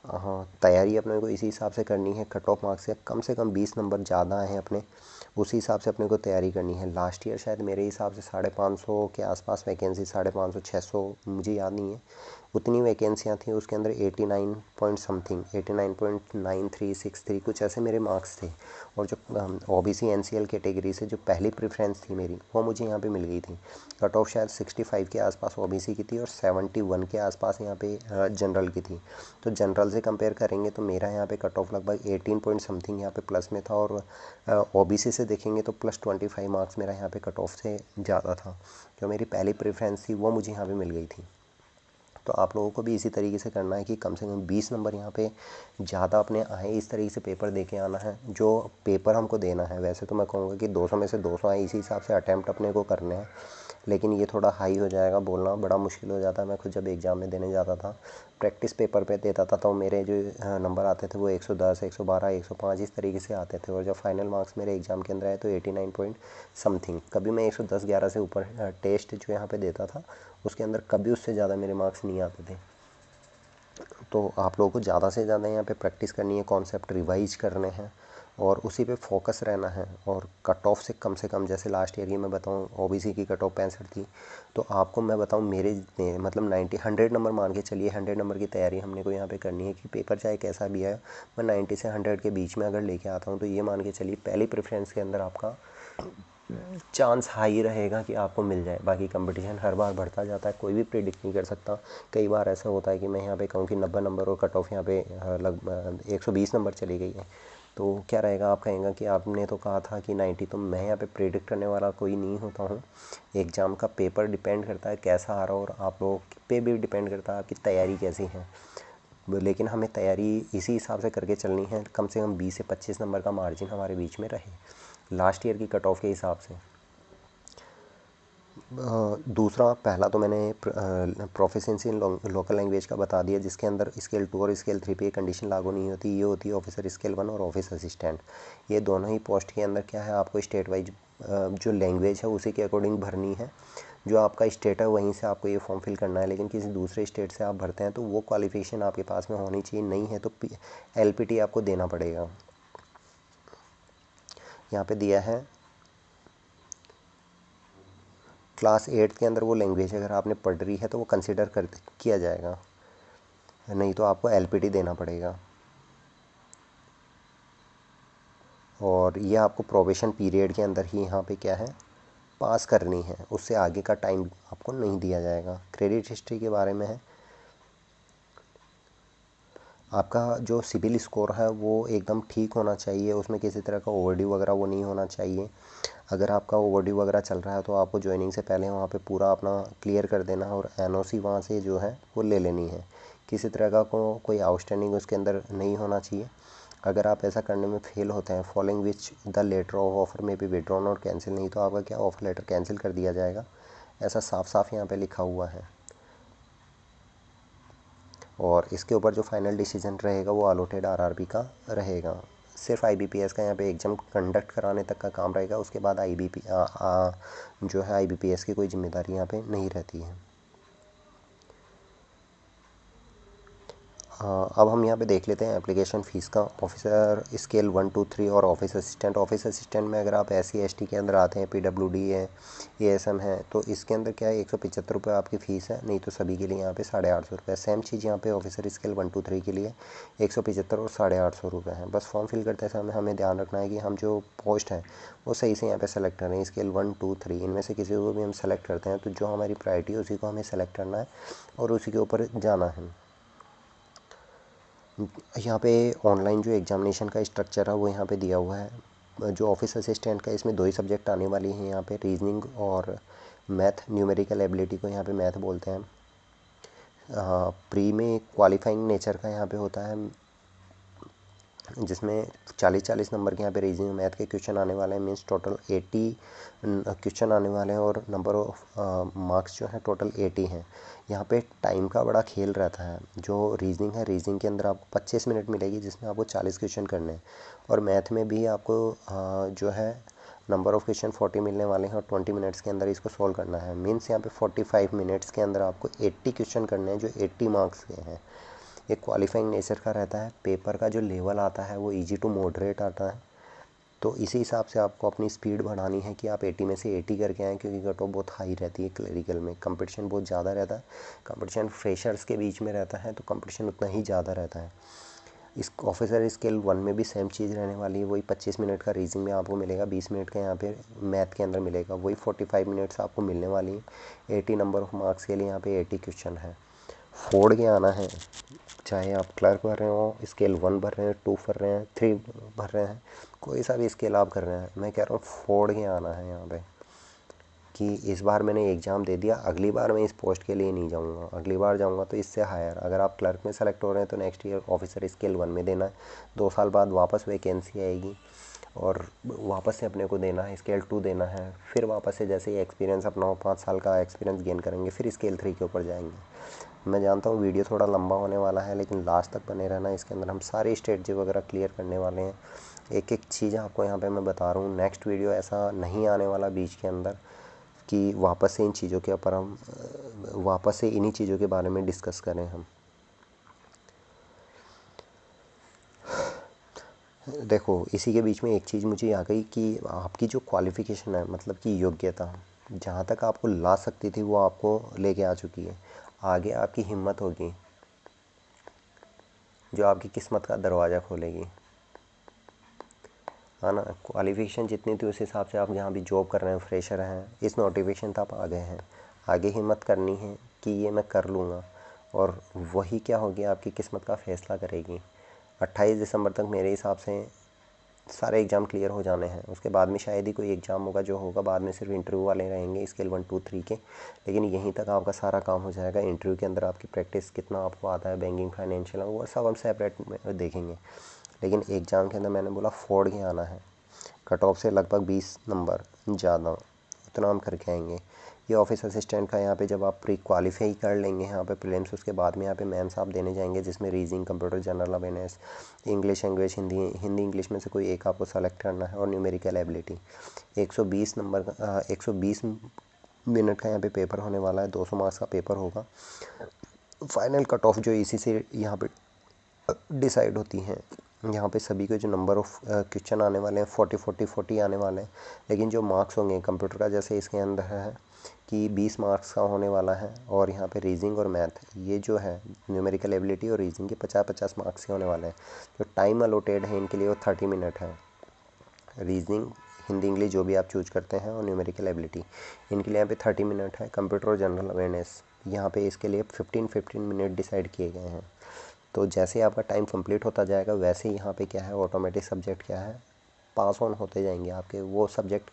हाँ, तैयारी अपने को इसी हिसाब से करनी है। कट ऑफ मार्क्स से कम 20 नंबर ज़्यादा आए हैं अपने, उसी हिसाब से अपने को तैयारी करनी है। लास्ट ईयर शायद मेरे हिसाब से 550 के आसपास वैकेंसी, 550 600 मुझे याद नहीं है, उतनी वैकेंसियाँ थी। उसके अंदर 89 पॉइंट समथिंग 89.9363 कुछ ऐसे मेरे मार्क्स थे। और जो OBC NCL कैटेगरी से जो पहली प्रेफरेंस थी मेरी वो मुझे यहाँ पे मिल गई थी। कट ऑफ शायद 65 के आसपास OBC की थी और 71 के आसपास यहाँ पे जनरल की थी। तो जनरल से कंपेयर करेंगे तो मेरा यहाँ पे कट ऑफ लगभग 18 पॉइंट समथिंग यहाँ पे प्लस में था, और OBC से देखेंगे तो +25 मार्क्स मेरा यहाँ पे कट ऑफ से ज़्यादा था। जो मेरी पहली प्रेफरेंस थी वो मुझे यहाँ पे मिल गई थी। तो आप लोगों को भी इसी तरीके से करना है कि कम से कम 20 नंबर यहाँ पे ज़्यादा अपने आए, इस तरीके से पेपर दे के आना है। जो पेपर हमको देना है, वैसे तो मैं कहूँगा कि 200 में से 200 आए, इसी हिसाब से अटैम्प्ट अपने को करने हैं, लेकिन ये थोड़ा हाई हो जाएगा, बोलना बड़ा मुश्किल हो जाता है। मैं खुद जब एग्ज़ाम में देने जाता था, प्रैक्टिस पेपर पे देता था, तो मेरे जो नंबर आते थे वो 110, 112, 105 इस तरीके से आते थे। और जब फाइनल मार्क्स मेरे एग्ज़ाम के अंदर आए तो 89 पॉइंट समथिंग, कभी मैं 110-11 से ऊपर टेस्ट जो यहाँ पे देता था उसके अंदर कभी उससे ज़्यादा मेरे मार्क्स नहीं आते थे। तो आप लोगों को ज़्यादा से ज़्यादा यहाँ पे प्रैक्टिस करनी है, कॉन्सेप्ट रिवाइज करने हैं और उसी पे फोकस रहना है। और कट ऑफ से कम जैसे लास्ट ईयर की मैं बताऊँ, OBC की कट ऑफ 65 थी, तो आपको मैं बताऊँ मेरे जितने मतलब 100 नंबर मान के चलिए, 100 नंबर की तैयारी हमने को यहाँ पे करनी है कि पेपर चाहे कैसा भी है, मैं 90 से 100 के बीच में अगर लेके आता हूँ तो ये मान के चलिए पहली प्रेफरेंस के अंदर आपका चांस हाई रहेगा कि आपको मिल जाए। बाकी कंपटीशन हर बार बढ़ता जाता है, कोई भी प्रिडिक्ट नहीं कर सकता। कई बार ऐसा होता है कि मैं यहाँ पे कहूँ कि 90 नंबर और कट ऑफ यहाँ पे लगभग 120 नंबर चली गई है, तो क्या रहेगा, आप कहेंगे कि आपने तो कहा था कि 90। तो मैं यहाँ पे प्रेडिक्ट करने वाला कोई नहीं होता हूँ। एग्ज़ाम का पेपर डिपेंड करता है कैसा आ रहा हो, और आप लोगों पे भी डिपेंड करता है आपकी तैयारी कैसी है। लेकिन हमें तैयारी इसी हिसाब से करके चलनी है, कम से कम 20 से 25 नंबर का मार्जिन हमारे बीच में रहे लास्ट ईयर की कट ऑफ के हिसाब से। दूसरा, पहला तो मैंने प्रोफिशिएंसी इन लोकल लैंग्वेज का बता दिया, जिसके अंदर स्केल 2 और स्केल 3 पे ये कंडीशन लागू नहीं होती। ये होती है ऑफिसर स्केल 1 और ऑफिस असिस्टेंट। ये दोनों ही पोस्ट के अंदर क्या है, आपको स्टेट वाइज जो लैंग्वेज है उसी के अकॉर्डिंग भरनी है। जो आपका स्टेट है वहीं से आपको ये फॉर्म फिल करना है, लेकिन किसी दूसरे स्टेट से आप भरते हैं तो वो क्वालिफिकेशन आपके पास में होनी चाहिए। नहीं है तो LPT आपको देना पड़ेगा। यहाँ पे दिया है क्लास 8 के अंदर वो लैंग्वेज अगर आपने पढ़ रही है तो वो कंसिडर किया जाएगा, नहीं तो आपको LPT देना पड़ेगा। और ये आपको प्रोबेशन पीरियड के अंदर ही यहाँ पे क्या है, पास करनी है, उससे आगे का टाइम आपको नहीं दिया जाएगा। क्रेडिट हिस्ट्री के बारे में है, आपका जो सिबिल स्कोर है वो एकदम ठीक होना चाहिए, उसमें किसी तरह का ओवरड्यू वगैरह वो नहीं होना चाहिए। अगर आपका ओवरड्यू वगैरह चल रहा है तो आपको ज्वाइनिंग से पहले वहाँ पे पूरा अपना क्लियर कर देना है, और NOC वहाँ से जो है वो ले लेनी है। किसी तरह का कोई आउटस्टैंडिंग उसके अंदर नहीं होना चाहिए। अगर आप ऐसा करने में फेल होते हैं, following which the letter of offer में भी विड्रॉन और कैंसिल, नहीं तो आपका क्या ऑफर लेटर कैंसिल कर दिया जाएगा। ऐसा साफ साफ यहाँ पे लिखा हुआ है। और इसके ऊपर जो फाइनल डिसीजन रहेगा वो अलॉटेड RRB का रहेगा। सिर्फ IBPS का यहाँ पे एग्ज़ाम कंडक्ट कराने तक का काम रहेगा, उसके बाद जो है IBPS की कोई जिम्मेदारी यहाँ पे नहीं रहती है। अब हम यहाँ पे देख लेते हैं एप्लीकेशन फ़ीस का। ऑफिसर स्केल 1 2 3 और ऑफिस असिस्टेंट। ऑफिस असिस्टेंट में अगर आप SC ST के अंदर आते हैं, PWD है, ASM है, तो इसके अंदर क्या है 175 रुपये आपकी फ़ीस है। नहीं तो सभी के लिए यहाँ पे 850 रुपये। सेम चीज़ यहाँ पे ऑफिसर स्केल 1 2 3 के लिए 175 और 850 रुपये हैं। बस फॉर्म फिल करते समय हमें ध्यान रखना है कि हम जो पोस्ट है वो सही से यहाँ पे सेलेक्ट करें। स्केल 1 2 3 इनमें से किसी को भी हम सेलेक्ट करते हैं तो जो हमारी प्रायोरिटी है उसी को हमें सेलेक्ट करना है और उसी के ऊपर जाना है। यहाँ पे ऑनलाइन जो एग्जामिनेशन का स्ट्रक्चर है वो यहाँ पे दिया हुआ है। जो ऑफिस असिस्टेंट का इसमें 2 ही सब्जेक्ट आने वाली हैं यहाँ पे, रीजनिंग और मैथ। न्यूमेरिकल एबिलिटी को यहाँ पे मैथ बोलते हैं। प्री में क्वालिफाइंग नेचर का यहाँ पे होता है, जिसमें 40-40 नंबर के यहाँ पे रीजनिंग मैथ के क्वेश्चन आने वाले हैं। मीन्स टोटल 80 क्वेश्चन आने वाले हैं और नंबर ऑफ मार्क्स जो है टोटल 80 हैं। यहाँ पे टाइम का बड़ा खेल रहता है। जो रीजनिंग है, रीजनिंग के अंदर आपको 25 मिनट मिलेगी जिसमें आपको 40 क्वेश्चन करने हैं। और मैथ में भी आपको जो है नंबर ऑफ़ क्वेश्चन 40 मिलने वाले हैं और 20 मिनट्स के अंदर इसको सॉल्व करना है। मीन्स यहाँ पे 45 मिनट्स के अंदर आपको 80 क्वेश्चन करने हैं जो 80 मार्क्स के हैं। ये क्वालिफाइंग नेचर का रहता है। पेपर का जो लेवल आता है वो इजी टू मॉडरेट आता है। तो इसी हिसाब से आपको अपनी स्पीड बढ़ानी है कि आप 80 में से 80 करके आएँ, क्योंकि कट ऑफ बहुत हाई रहती है क्लरिकल में। कंपटीशन बहुत ज़्यादा रहता है। कंपटीशन फ्रेशर्स के बीच में रहता है तो कंपटीशन उतना ही ज़्यादा रहता है। इस ऑफिसर स्केल 1 में भी सेम चीज़ रहने वाली है। वही 25 मिनट का रीजनिंग में आपको मिलेगा, 20 मिनट का यहाँ पे मैथ के अंदर मिलेगा। वही 45 मिनट्स आपको मिलने वाली है। 80 नंबर ऑफ मार्क्स के लिए यहाँ पे 80 क्वेश्चन है। फोड़ के आना है, चाहे आप क्लर्क भर रहे हो, स्केल 1 भर रहे हैं, 2 भर रहे हैं, 3 भर रहे हैं, कोई सा भी स्केल आप कर रहे हैं, मैं कह रहा हूँ फोड़ के आना है यहाँ पे कि इस बार मैंने एग्ज़ाम दे दिया, अगली बार मैं इस पोस्ट के लिए नहीं जाऊँगा, अगली बार जाऊँगा तो इससे हायर। अगर आप क्लर्क में सेलेक्ट हो रहे हैं तो नेक्स्ट ईयर ऑफिसर स्केल 1 में देना है। 2 साल बाद वापस वैकेंसी आएगी और वापस से अपने को देना है, स्केल 2 देना है। फिर वापस से जैसे ही एक्सपीरियंस अपना हो, 5 साल का एक्सपीरियंस गेन करेंगे, फिर स्केल 3 के ऊपर जाएंगे। मैं जानता हूँ वीडियो थोड़ा लंबा होने वाला है, लेकिन लास्ट तक बने रहना। इसके अंदर हम सारी स्ट्रेटजी वगैरह क्लियर करने वाले हैं। एक एक चीज़ आपको यहाँ पे मैं बता रहा हूँ। नेक्स्ट वीडियो ऐसा नहीं आने वाला बीच के अंदर कि वापस से इन चीज़ों के ऊपर हम वापस से इन्हीं चीज़ों के बारे में डिस्कस करें हम। देखो, इसी के बीच में एक चीज़ मुझे आ गई कि आपकी जो क्वालिफ़िकेशन है, मतलब कि योग्यता जहाँ तक आपको ला सकती थी वो आपको लेके आ चुकी है। आगे आपकी हिम्मत होगी जो आपकी किस्मत का दरवाज़ा खोलेगी, है ना। क्वालिफ़िकेशन जितनी थी उस हिसाब से आप जहाँ भी जॉब कर रहे हैं, फ्रेशर हैं, इस नोटिफिकेशन तक आ गए हैं। आगे हिम्मत करनी है कि ये मैं कर लूँगा, और वही क्या होगी आपकी किस्मत का फ़ैसला करेगी। 28 दिसंबर तक मेरे हिसाब से सारे एग्ज़ाम क्लियर हो जाने हैं। उसके बाद में शायद ही कोई एग्ज़ाम होगा, जो होगा बाद में सिर्फ इंटरव्यू वाले रहेंगे स्केल 1 2 3 के। लेकिन यहीं तक आपका सारा काम हो जाएगा। इंटरव्यू के अंदर आपकी प्रैक्टिस कितना आपको आता है, बैंकिंग, फाइनेंशियल, वो सब हम सेपरेट में देखेंगे। लेकिन एग्ज़ाम के अंदर मैंने बोला फोड़ के आना है। कट ऑफ से लगभग 20 नंबर ज़्यादा, उतना हम करके आएंगे। ये ऑफिस असिस्टेंट का यहाँ पे जब आप प्री क्वालिफाई कर लेंगे यहाँ पे प्रीलिम्स, उसके बाद में यहाँ पे मेंस आप देने जाएंगे, जिसमें reasoning, computer, general awareness, English language, Hindi English में से कोई एक आपको सेलेक्ट करना है, और न्यूमेरिकल एबिलिटी। 120 नंबर का 120 मिनट का यहाँ पे पेपर होने वाला है। 200 मार्क्स का पेपर होगा। फाइनल कट ऑफ जो इसी से यहाँ पे डिसाइड होती हैं। यहाँ पे सभी के जो नंबर ऑफ़ क्वेश्चन आने वाले हैं 40 आने वाले हैं। लेकिन जो मार्क्स होंगे कंप्यूटर का, जैसे इसके अंदर है कि 20 मार्क्स का होने वाला है, और यहाँ पे रीजनिंग और मैथ, ये जो है न्यूमेरिकल एबिलिटी और रीजनिंग के 50-50 मार्क्स के होने वाले हैं। जो टाइम अलोटेड है इनके लिए वो 30 मिनट है। रीजनिंग, हिंदी, इंग्लिश जो भी आप चूज करते हैं, और न्यूमेरिकल एबिलिटी, इनके लिए यहाँ पे 30 मिनट है। कंप्यूटर और जनरल अवेयरनेस, यहाँ पे इसके लिए 15 मिनट डिसाइड किए गए हैं। तो जैसे ही आपका टाइम कंप्लीट होता जाएगा, वैसे ही यहाँ पे क्या है, ऑटोमेटिक सब्जेक्ट क्या है, पास ऑन होते जाएंगे आपके। वो सब्जेक्ट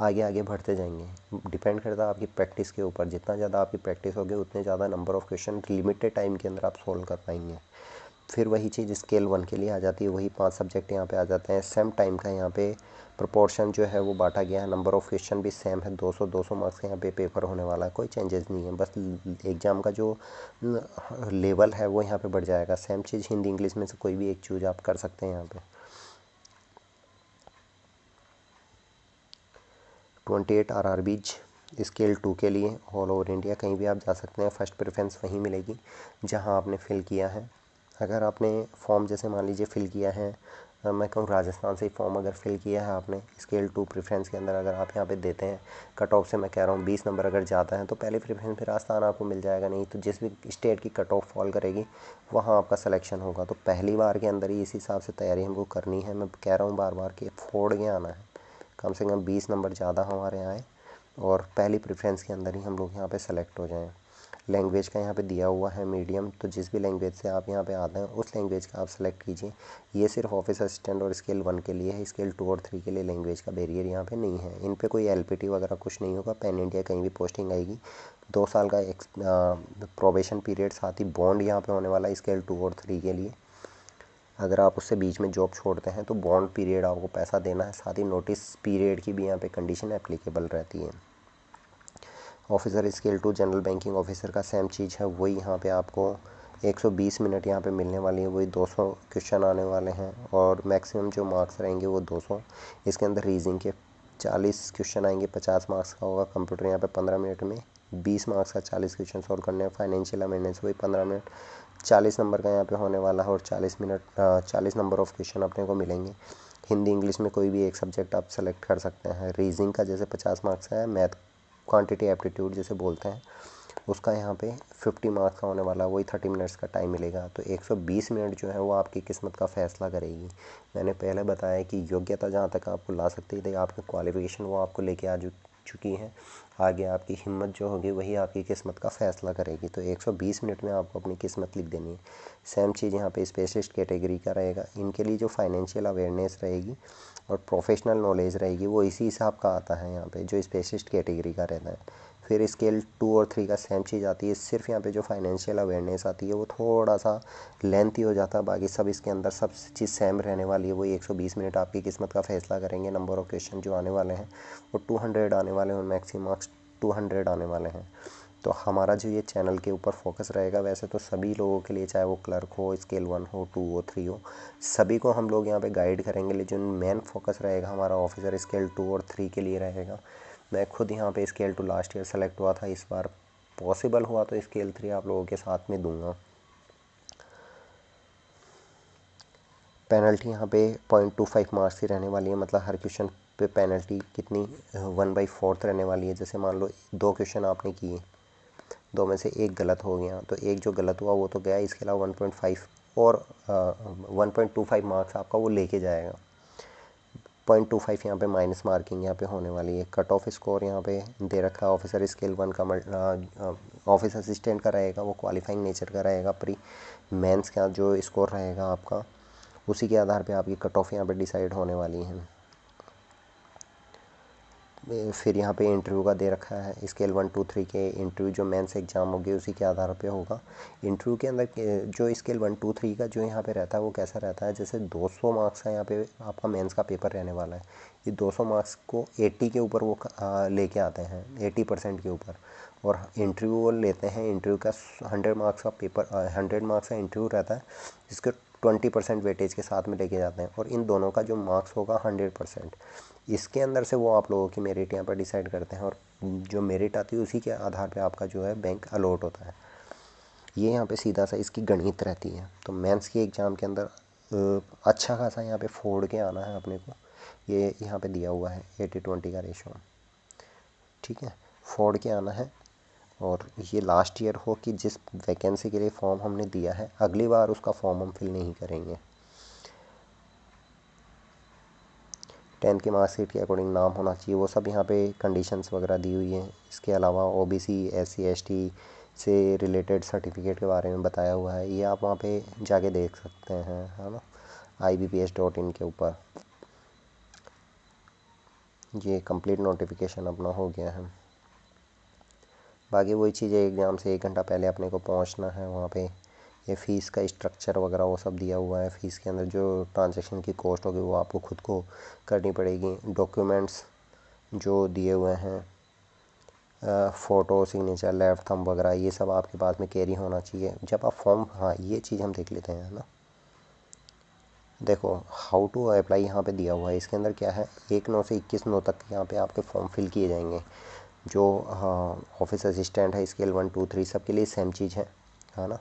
आगे आगे बढ़ते जाएंगे। डिपेंड करता है आपकी प्रैक्टिस के ऊपर। जितना ज़्यादा आपकी प्रैक्टिस होगी उतने ज़्यादा number of question limited time के अंदर आप सोल्व कर पाएंगे। फिर वही चीज़ स्केल 1 के लिए आ जाती है। वही 5 सब्जेक्ट यहाँ पे आ जाते हैं। सेम टाइम का यहाँ पे प्रोपोर्शन जो है वो बांटा गया है। नंबर ऑफ़ क्वेश्चन भी सेम है। 200 मार्क्स का यहाँ पे पेपर होने वाला है। कोई चेंजेस नहीं है, बस एग्ज़ाम का जो लेवल है वो यहाँ पे बढ़ जाएगा। सेम चीज़ हिंदी इंग्लिश में से कोई भी एक चूज आप कर सकते हैं यहाँ पे। 28 RRBs स्केल 2 के लिए ऑल ओवर इंडिया कहीं भी आप जा सकते हैं। फर्स्ट प्रेफरेंस वहीं मिलेगी जहाँ आपने फिल किया है। अगर आपने फॉर्म जैसे मान लीजिए फ़िल किया है, मैं कहूँ राजस्थान से ही फॉर्म अगर फ़िल किया है आपने स्केल 2 प्रेफरेंस के अंदर, अगर आप यहाँ पे देते हैं कट ऑफ से, मैं कह रहा हूँ 20 नंबर अगर जाता है तो पहले प्रेफरेंस पे राजस्थान आपको मिल जाएगा। नहीं तो जिस भी स्टेट की कट ऑफ फॉल करेगी वहाँ आपका सिलेक्शन होगा। तो पहली बार के अंदर ही इस हिसाब से तैयारी हमको करनी है। मैं कह रहा हूँ बार बार कि फोड़ के आना है, कम से कम 20 नंबर ज़्यादा हमारे आए और पहली प्रेफरेंस के अंदर ही हम लोग यहाँ पे सेलेक्ट हो जाएं। लैंग्वेज का यहाँ पे दिया हुआ है मीडियम, तो जिस भी लैंग्वेज से आप यहाँ पे आते हैं उस लैंग्वेज का आप सेलेक्ट कीजिए। ये सिर्फ ऑफिस असिस्टेंट और स्केल 1 के लिए है, स्केल 2 और 3 के लिए लैंग्वेज का बैरियर यहाँ पे नहीं है। इन पे कोई एलपीटी वगैरह कुछ नहीं होगा। पैन इंडिया कहीं भी पोस्टिंग आएगी। 2 साल का प्रोबेशन पीरियड, साथ ही बॉन्ड यहाँ पे होने वाला है स्केल 2 और 3 के लिए। अगर आप उससे बीच में जॉब छोड़ते हैं तो बॉन्ड पीरियड आपको पैसा देना है, साथ ही नोटिस पीरियड की भी यहाँ पे कंडीशन एप्लीकेबल रहती है। Officer scale 2 general banking officer का सेम चीज़ है, वही यहाँ पे आपको 120 मिनट यहाँ पे मिलने वाली है, वही 200 क्वेश्चन आने वाले हैं और मैक्सिमम जो मार्क्स रहेंगे वो 200। इसके अंदर रीजनिंग के 40 क्वेश्चन आएंगे, 50 मार्क्स का होगा। कंप्यूटर यहाँ पे 15 मिनट में 20 मार्क्स का 40 क्वेश्चन सॉल्व करने हैं। फाइनेंशियल अवेयरनेस वही 15 मिनट 40 नंबर का यहाँ पे होने वाला है और 40 नंबर ऑफ क्वेश्चन अपने को मिलेंगे। हिंदी इंग्लिश में कोई भी एक सब्जेक्ट आप सेलेक्ट कर सकते हैं। रीजनिंग का जैसे 50 मार्क्स का है, मैथ क्वांटिटी एप्टीट्यूड जैसे बोलते हैं उसका यहाँ पे 50 मार्क्स का होने वाला है, वही 30 मिनट्स का टाइम मिलेगा। तो 120 मिनट जो है वो आपकी किस्मत का फ़ैसला करेगी। मैंने पहले बताया कि योग्यता जहाँ तक आपको ला सकती थी, आपकी क्वालिफ़िकेशन वो आपको लेके आ चुकी है। आगे आपकी हिम्मत जो होगी वही आपकी किस्मत का फ़ैसला करेगी। तो 120 मिनट में आपको अपनी किस्मत लिख देनी है। सेम चीज़ यहाँ पे स्पेशलिस्ट कैटेगरी का रहेगा। इनके लिए जो फाइनेंशियल अवेयरनेस रहेगी और प्रोफेशनल नॉलेज रहेगी वो इसी हिसाब का आता है यहाँ पे, जो स्पेशलिस्ट कैटेगरी का रहता है। फिर स्केल 2 और 3 का सेम चीज़ आती है, सिर्फ यहाँ पे जो फाइनेंशियल अवेयरनेस आती है वो थोड़ा सा लेंथी हो जाता है। बाकी सब इसके अंदर सब चीज़ सेम रहने वाली है। वही 120 मिनट आपकी किस्मत का फ़ैसला करेंगे। नंबर ऑफ क्वेश्चन जो आने वाले हैं वो 200 आने वाले हैं और मैक्सिमम मार्क्स 200 आने वाले हैं। तो हमारा जो ये चैनल के ऊपर फोकस रहेगा, वैसे तो सभी लोगों के लिए, चाहे वो क्लर्क हो, स्केल 1 हो, 2 हो, 3 हो, सभी को हम लोग यहाँ पे गाइड करेंगे। लेकिन मेन फोकस रहेगा हमारा ऑफिसर स्केल 2 और 3 के लिए रहेगा। मैं खुद यहाँ पे स्केल 2 लास्ट ईयर सेलेक्ट हुआ था, इस बार पॉसिबल हुआ तो स्केल 3 आप लोगों के साथ में दूंगा। पेनल्टी यहाँ पे 0.25 मार्क्स की रहने वाली है, मतलब हर क्वेश्चन पे पेनल्टी कितनी 1/4 रहने वाली है। जैसे मान लो 2 क्वेश्चन आपने किए, 2 में से एक गलत हो गया तो एक जो गलत हुआ वो तो गया, इसके अलावा 1.5 और 1.25 मार्क्स आपका वो लेके जाएगा। 0.25 यहाँ पे माइनस मार्किंग यहाँ पे होने वाली है। कट ऑफ स्कोर यहाँ पे दे रखा है ऑफिसर स्केल 1 का ऑफिस असिस्टेंट का रहेगा, वो क्वालिफाइंग नेचर का रहेगा। प्री मेंस का जो स्कोर रहेगा आपका, उसी के आधार पे आपकी कट ऑफ यहाँ पे डिसाइड होने वाली है। फिर यहाँ पे इंटरव्यू का दे रखा है, स्केल 1 2 3 के इंटरव्यू जो मेंस एग्ज़ाम होगी उसी के आधार पे होगा। इंटरव्यू के अंदर जो स्केल 1 2 3 का जो यहाँ पे रहता है वो कैसा रहता है, जैसे 200 मार्क्स का यहाँ पे आपका मेंस का पेपर रहने वाला है। ये 200 मार्क्स को 80 के ऊपर वो लेके आते हैं, 80% के ऊपर, और इंटरव्यू वो लेते हैं। इंटरव्यू का 100 मार्क्स का पेपर, 100 मार्क्स का इंटरव्यू रहता है, जिसके 20% वेटेज के साथ में लेके जाते हैं, और इन दोनों का जो मार्क्स होगा 100%, इसके अंदर से वो आप लोगों की मेरिट यहाँ पर डिसाइड करते हैं, और जो मेरिट आती है उसी के आधार पे आपका जो है बैंक अलॉट होता है। ये यहाँ पे सीधा सा इसकी गणित रहती है। तो मेंस की एग्ज़ाम के अंदर अच्छा खासा यहाँ पे फोड़ के आना है अपने को। ये यहाँ पे दिया हुआ है 80-20 का रेशो, ठीक है, फोड़ के आना है। और ये लास्ट ईयर हो कि जिस वैकेंसी के लिए फॉर्म हमने दिया है, अगली बार उसका फॉर्म हम फिल नहीं करेंगे। 10th की मार्कशीट के अकॉर्डिंग नाम होना चाहिए, वो सब यहाँ पे कंडीशंस वगैरह दी हुई हैं। इसके अलावा OBC SC ST से रिलेटेड सर्टिफिकेट के बारे में बताया हुआ है, ये आप वहाँ पे जाके देख सकते हैं, है ना, IBPS.in के ऊपर। ये कंप्लीट नोटिफिकेशन अपना हो गया है। बाकी वही चीज़ है, एग्ज़ाम से 1 घंटा पहले अपने को पहुँचना है वहाँ पे। ये फ़ीस का स्ट्रक्चर वगैरह वो सब दिया हुआ है। फ़ीस के अंदर जो ट्रांजैक्शन की कॉस्ट होगी वो आपको खुद को करनी पड़ेगी। डॉक्यूमेंट्स जो दिए हुए हैं, फ़ोटो, सिग्नेचर, लेफ्ट थंब वगैरह, ये सब आपके पास में कैरी होना चाहिए जब आप फॉर्म, हाँ ये चीज़ हम देख लेते हैं ना। देखो हाउ टू अप्लाई यहाँ पे दिया हुआ है, इसके अंदर क्या है, 1/9 से 21/9 तक यहाँ पे आपके फॉर्म फिल किए जाएंगे। जो ऑफिस असिस्टेंट है स्केल 1 2 3 सब के लिए सेम चीज़ है ना,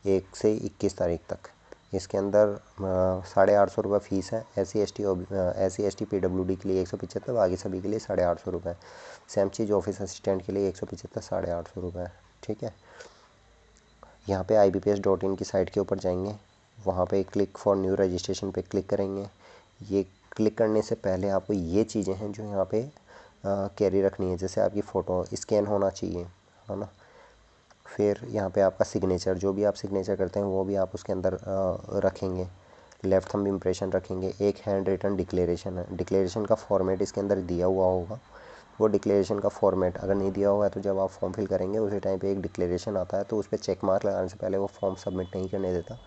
1 से 21 तारीख तक। इसके अंदर 850 रुपये फ़ीस है। SC ST PWD के लिए 175, बाकी सभी के लिए 850 रुपये। सेम चीज़ ऑफिस असिस्टेंट के लिए 175, 850 रुपये। ठीक है। यहाँ पे IBPS.in की साइट के ऊपर जाएंगे, वहाँ पे क्लिक फॉर न्यू रजिस्ट्रेशन पे क्लिक करेंगे। ये क्लिक करने से पहले आपको ये चीज़ें हैं जो यहाँ पे कैरी रखनी है, जैसे आपकी फ़ोटो स्कैन होना चाहिए, है ना। फिर यहाँ पे आपका सिग्नेचर, जो भी आप सिग्नेचर करते हैं वो भी आप उसके अंदर रखेंगे। लेफ़्ट थंब इम्प्रेशन रखेंगे। एक हैंड रिटन डिक्लेरेशन है, डिक्लेरेशन का फॉर्मेट इसके अंदर दिया हुआ होगा। वो डिक्लेरेशन का फॉर्मेट अगर नहीं दिया हुआ है तो जब आप फॉर्म फिल करेंगे उसी टाइम पे एक डिक्लेरेशन आता है, तो उस पर चेक मार्क लगाने से पहले वो फॉर्म सबमिट नहीं करने देता।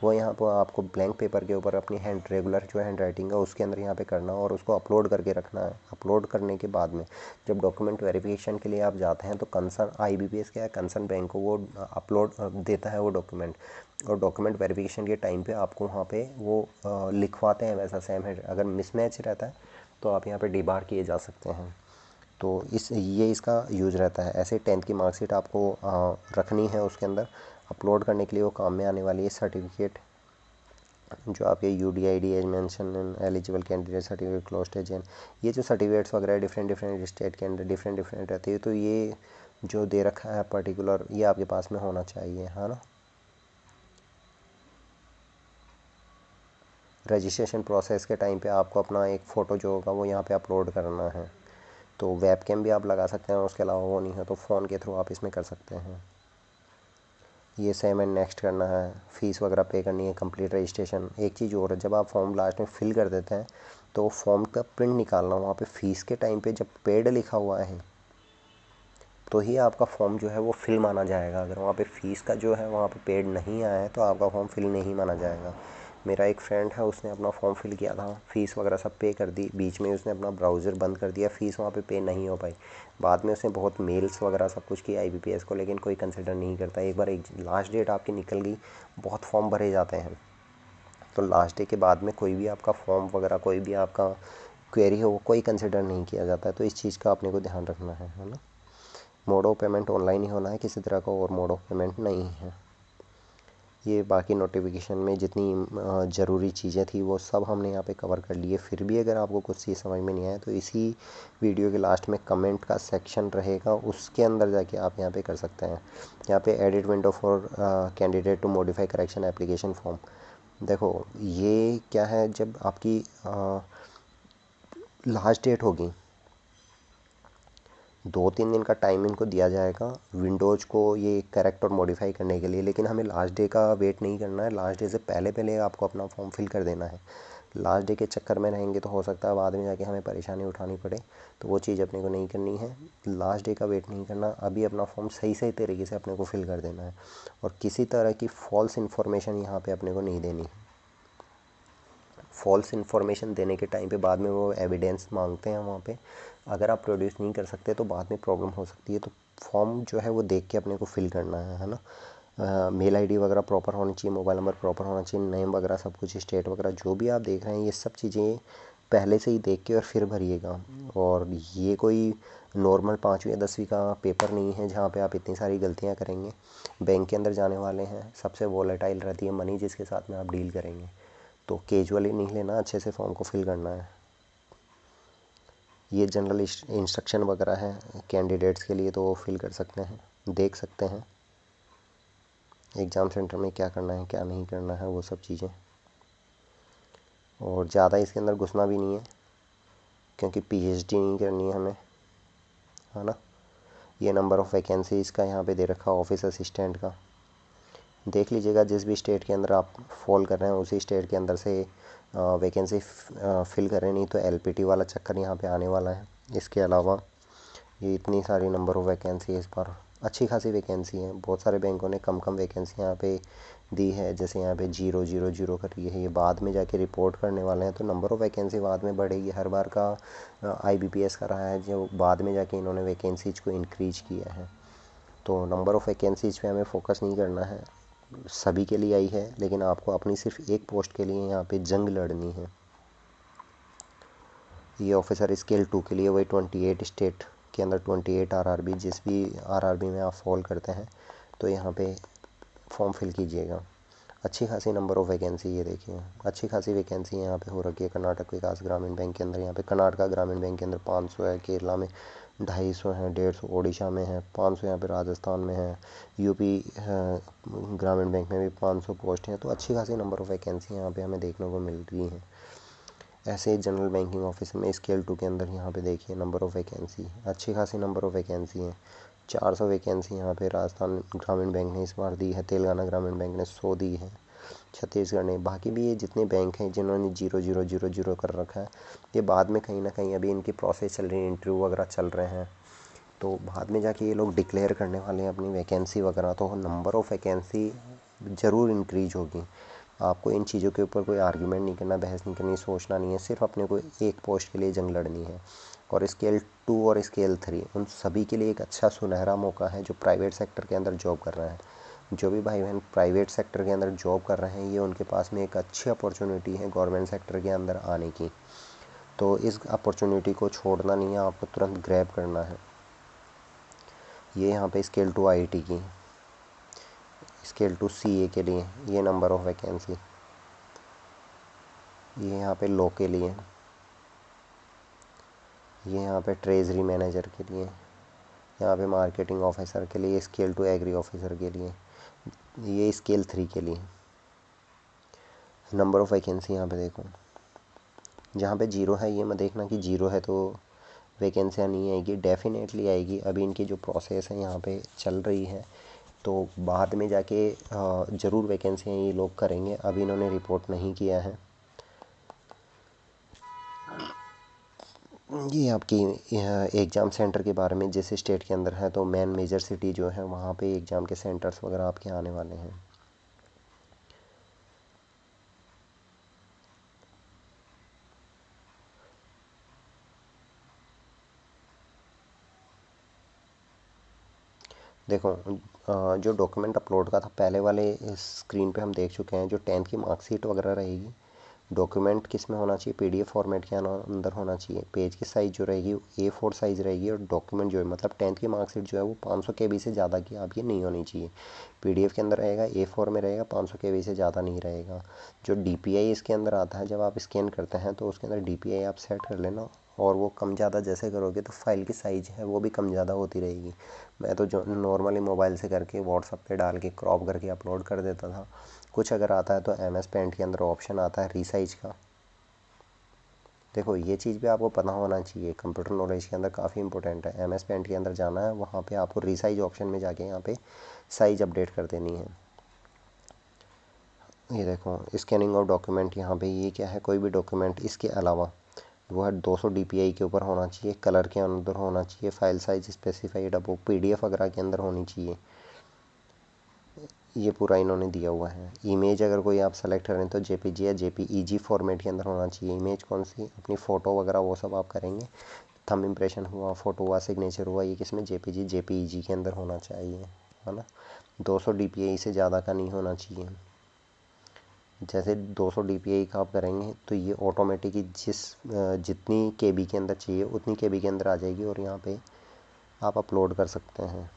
वो यहाँ पर आपको ब्लैंक पेपर के ऊपर अपनी रेगुलर जो हैंड राइटिंग है उसके अंदर यहाँ पे करना और उसको अपलोड करके रखना है। अपलोड करने के बाद में जब डॉक्यूमेंट वेरिफिकेशन के लिए आप जाते हैं तो कंसर्न IBPS क्या है, कंसर्न बैंक को वो अपलोड देता है वो डॉक्यूमेंट, और डॉक्यूमेंट वेरिफिकेशन के टाइम पे आपको वहाँ पे वो लिखवाते हैं वैसा सेम है। अगर मिसमैच रहता है तो आप यहाँ पे डिबार किए जा सकते हैं। तो ये इसका यूज़ रहता है। ऐसे 10th की मार्कशीट आपको रखनी है उसके अंदर अपलोड करने के लिए, वो काम में आने वाली है। सर्टिफिकेट जो आपके UDID as mention in eligible candidate certificate close as an, ये जो सर्टिफिकेट्स वगैरह डिफरेंट स्टेट के अंदर डिफरेंट रहती है, तो ये जो दे रखा है पर्टिकुलर ये आपके पास में होना चाहिए, है ना। रजिस्ट्रेशन प्रोसेस के टाइम पे आपको अपना एक फ़ोटो जो होगा वो यहाँ पे अपलोड करना है। तो वेब कैम भी आप लगा सकते हैं, उसके अलावा वो नहीं है तो फ़ोन के थ्रू आप इसमें कर सकते हैं। ये सेम एंड नेक्स्ट करना है, फ़ीस वगैरह पे करनी है, कंप्लीट रजिस्ट्रेशन। एक चीज़ और है, जब आप फॉर्म लास्ट में फिल कर देते हैं तो फॉर्म का प्रिंट निकालना, वहाँ पे फ़ीस के टाइम पे जब पेड लिखा हुआ है तो ही आपका फॉर्म जो है वो फिल माना जाएगा। अगर वहाँ पे फ़ीस का जो है वहाँ पे पेड नहीं आया है तो आपका फॉर्म फिल नहीं माना जाएगा। मेरा एक फ्रेंड है, उसने अपना फॉर्म फिल किया था, फ़ीस वगैरह सब पे कर दी, बीच में उसने अपना ब्राउज़र बंद कर दिया, फ़ीस वहाँ पे नहीं हो पाई। बाद में उसने बहुत मेल्स वगैरह सब कुछ किया IBPS को, लेकिन कोई कंसिडर नहीं करता। एक बार एक लास्ट डेट आपकी निकल गई, बहुत फॉर्म भरे जाते हैं, तो लास्ट डे के बाद में कोई भी आपका फॉर्म वगैरह कोई भी आपका क्वेरी हो वो कोई कंसिडर नहीं किया जाता है। तो इस चीज़ का अपने को ध्यान रखना है ना। मोड ऑफ पेमेंट ऑनलाइन ही होना है, किसी तरह का और मोड ऑफ पेमेंट नहीं है। ये बाकी नोटिफिकेशन में जितनी ज़रूरी चीज़ें थी वो सब हमने यहाँ पे कवर कर लिए। फिर भी अगर आपको कुछ चीज़ समझ में नहीं आए तो इसी वीडियो के लास्ट में कमेंट का सेक्शन रहेगा, उसके अंदर जाके आप यहाँ पे कर सकते हैं। यहाँ पे edit window for candidate to modify correction application form. देखो ये क्या है, जब आपकी लास्ट डेट होगी 2-3 दिन का टाइम इनको दिया जाएगा विंडोज़ को ये करेक्ट और मॉडिफाई करने के लिए, लेकिन हमें लास्ट डे का वेट नहीं करना है। लास्ट डे से पहले पहले आपको अपना फॉर्म फिल कर देना है। लास्ट डे के चक्कर में रहेंगे तो हो सकता है बाद में जाके हमें परेशानी उठानी पड़े, तो वो चीज़ अपने को नहीं करनी है। लास्ट डे का वेट नहीं करना, अभी अपना फॉर्म सही तरीके से अपने को फिल कर देना है, और किसी तरह की फॉल्स इन्फॉर्मेशन यहाँ पर अपने को नहीं देनी है। फॉल्स इन्फॉर्मेशन देने के टाइम पे बाद में वो एविडेंस मांगते हैं वहाँ पे, अगर आप प्रोड्यूस नहीं कर सकते तो बाद में प्रॉब्लम हो सकती है। तो फॉर्म जो है वो देख के अपने को फिल करना है ना। मेल ID वगैरह प्रॉपर होनी चाहिए, मोबाइल नंबर प्रॉपर होना चाहिए, नेम वगैरह सब कुछ, स्टेट वगैरह जो भी आप देख रहे हैं ये सब चीज़ें पहले से ही देख के और फिर भरिएगा। और ये कोई नॉर्मल 5वीं या 10वीं का पेपर नहीं है जहाँ पे आप इतनी सारी गलतियाँ करेंगे। बैंक के अंदर जाने वाले हैं, सबसे वॉलेटाइल रहती है मनी जिसके साथ में आप डील करेंगे, तो कैजुअली नहीं लेना, अच्छे से फॉर्म को फिल करना है। ये जनरल इंस्ट्रक्शन वगैरह है कैंडिडेट्स के लिए, तो वो फिल कर सकते हैं, देख सकते हैं एग्ज़ाम सेंटर में क्या करना है क्या नहीं करना है वो सब चीज़ें। और ज़्यादा इसके अंदर घुसना भी नहीं है क्योंकि PhD नहीं करनी है हमें, है ना। ये नंबर ऑफ़ वैकेंसीज़ का यहाँ पे दे रखा ऑफिस असिस्टेंट का, देख लीजिएगा जिस भी स्टेट के अंदर आप फॉल कर रहे हैं उसी स्टेट के अंदर से वैकेंसी फिल करें, नहीं तो LPT वाला चक्कर यहाँ पे आने वाला है। इसके अलावा ये इतनी सारी नंबर ऑफ़ वैकेंसी है, इस पर अच्छी खासी वैकेंसी है। बहुत सारे बैंकों ने कम वैकेंसी यहाँ पे दी है, जैसे यहाँ पे 000 करी है, ये बाद में जाके रिपोर्ट करने वाले हैं, तो नंबर ऑफ़ वैकेंसी बाद में बढ़ेगी। हर बार का IBPS का रहा है जो बाद में जाके इन्होंने वैकेंसीज को इंक्रीज किया है। तो नंबर ऑफ़ वैकेंसीज पे हमें फोकस नहीं करना है, सभी के लिए आई है, लेकिन आपको अपनी सिर्फ एक पोस्ट के लिए यहाँ पे जंग लड़नी है। ये ऑफिसर स्केल 2 के लिए वही 28 स्टेट के अंदर 28 RRB, जिस भी RRB में आप फॉल करते हैं तो यहाँ पे फॉर्म फिल कीजिएगा। अच्छी खासी नंबर ऑफ़ वैकेंसी, ये देखिए अच्छी खासी वैकेंसी यहाँ पे हो रखी है कर्नाटक विकास ग्रामीण बैंक के अंदर। यहाँ पे कर्नाटक ग्रामीण बैंक के अंदर 500 है, केरला में 250 है, 150 ओडिशा में है, 500 यहाँ पे राजस्थान में है, यूपी ग्रामीण बैंक में भी 500 पोस्ट हैं। तो अच्छी खासी नंबर ऑफ़ वैकेंसी यहाँ पे हमें देखने को मिल रही हैं। ऐसे ही जनरल बैंकिंग ऑफिसर में स्केल 2 के अंदर यहाँ पे देखिए नंबर ऑफ़ वैकेंसी, अच्छी खासी नंबर ऑफ़ वैकेंसी है। 400 वैकेंसी यहाँ पे राजस्थान ग्रामीण बैंक ने इस बार दी है, तेलंगाना ग्रामीण बैंक ने 100 दी है, छत्तीसगढ़ ने। बाकी भी ये जितने बैंक हैं जिन्होंने 0 0 0 0 कर रखा है, ये बाद में कहीं ना कहीं अभी इनकी प्रोसेस चल रही है, इंटरव्यू वगैरह चल रहे हैं, तो बाद में जाके ये लोग डिक्लेयर करने वाले हैं अपनी वैकेंसी वगैरह, तो नंबर ऑफ़ वैकेंसी ज़रूर इंक्रीज होगी। आपको इन चीज़ों के ऊपर कोई आर्ग्यूमेंट नहीं करना, बहस नहीं करनी, सोचना नहीं है, सिर्फ अपने को एक पोस्ट के लिए जंग लड़नी है। और स्केल 2 और स्केल 3 उन सभी के लिए एक अच्छा सुनहरा मौका है जो प्राइवेट सेक्टर के अंदर जॉब कर रहे हैं। जो भी भाई बहन प्राइवेट सेक्टर के अंदर जॉब कर रहे हैं, ये उनके पास में एक अच्छी अपॉर्चुनिटी है गवर्नमेंट सेक्टर के अंदर आने की। तो इस अपॉर्चुनिटी को छोड़ना नहीं है, आपको तुरंत ग्रैब करना है। ये यहाँ पे स्केल 2 आईटी की, स्केल 2 सीए के लिए ये नंबर ऑफ़ वैकेंसी, ये यहाँ पे लॉ के लिए, ये यहाँ पे ट्रेजरी मैनेजर के लिए, यहाँ पे मार्केटिंग ऑफिसर के लिए, स्केल 2 एग्री ऑफिसर के लिए, ये स्केल 3 के लिए नंबर ऑफ़ वैकेंसी यहाँ पे देखो। जहाँ पे 0 है ये मत देखना कि 0 है तो वैकेंसियाँ नहीं आएगी, डेफिनेटली आएगी। अभी इनकी जो प्रोसेस है यहाँ पे चल रही है, तो बाद में जाके ज़रूर वैकेंसियाँ ये लोग करेंगे। अभी इन्होंने रिपोर्ट नहीं किया है। ये आपकी एग्ज़ाम सेंटर के बारे में, जिस स्टेट के अंदर है तो मेन मेजर सिटी जो है वहाँ पे एग्ज़ाम के सेंटर्स वगैरह आपके आने वाले हैं। देखो जो डॉक्यूमेंट अपलोड का था पहले वाले स्क्रीन पे हम देख चुके हैं। जो 10th की मार्कशीट वगैरह रहेगी, डॉक्यूमेंट किस में होना चाहिए, पीडीएफ फॉर्मेट के अंदर होना चाहिए। पेज की साइज़ जो रहेगी A4 साइज़ रहेगी, और डॉक्यूमेंट जो है मतलब 10th की मार्कशीट जो है वो 500 KB से ज़्यादा की आपकी नहीं होनी चाहिए। पीडीएफ के अंदर रहेगा, A4 में रहेगा, 500 KB से ज़्यादा नहीं रहेगा। जो DPI इसके अंदर आता है, जब आप स्कैन करते हैं तो उसके अंदर DPI आप सेट कर लेना, और वो कम ज़्यादा जैसे करोगे तो फाइल की साइज़ है वो भी कम ज़्यादा होती रहेगी। मैं तो जो नॉर्मली मोबाइल से करके व्हाट्सअप पे डाल के क्रॉप करके अपलोड कर देता था। कुछ अगर आता है तो MS पेंट के अंदर ऑप्शन आता है रीसाइज का। देखो ये चीज़ भी आपको पता होना चाहिए, कंप्यूटर नॉलेज के अंदर काफ़ी इंपॉर्टेंट है। MS पेंट के अंदर जाना है, वहाँ पे आपको रीसाइज ऑप्शन में जाके यहाँ पे साइज़ अपडेट कर देनी है। ये देखो स्कैनिंग ऑफ डॉक्यूमेंट, यहाँ पे ये क्या है, कोई भी डॉक्यूमेंट इसके अलावा वो है 200 DPI के ऊपर होना चाहिए, कलर के अंदर होना चाहिए, फाइल साइज स्पेसिफाइड, अब वो PDF वगैरह के अंदर होनी चाहिए। ये पूरा इन्होंने दिया हुआ है। इमेज अगर कोई आप सेलेक्ट करें तो JPG या JPEG फॉर्मेट के अंदर होना चाहिए। इमेज कौन सी, अपनी फ़ोटो वगैरह वो सब आप करेंगे। थंब इम्प्रेशन हुआ, फ़ोटो हुआ, सिग्नेचर हुआ, ये किसमें JPG JPEG के अंदर होना चाहिए, है ना। 200 DPI से ज़्यादा का नहीं होना चाहिए। जैसे 200 DPI का आप करेंगे तो ये ऑटोमेटिक जितनी KB के अंदर चाहिए उतनी KB के अंदर आ जाएगी, और यहाँ पे आप अपलोड कर सकते हैं।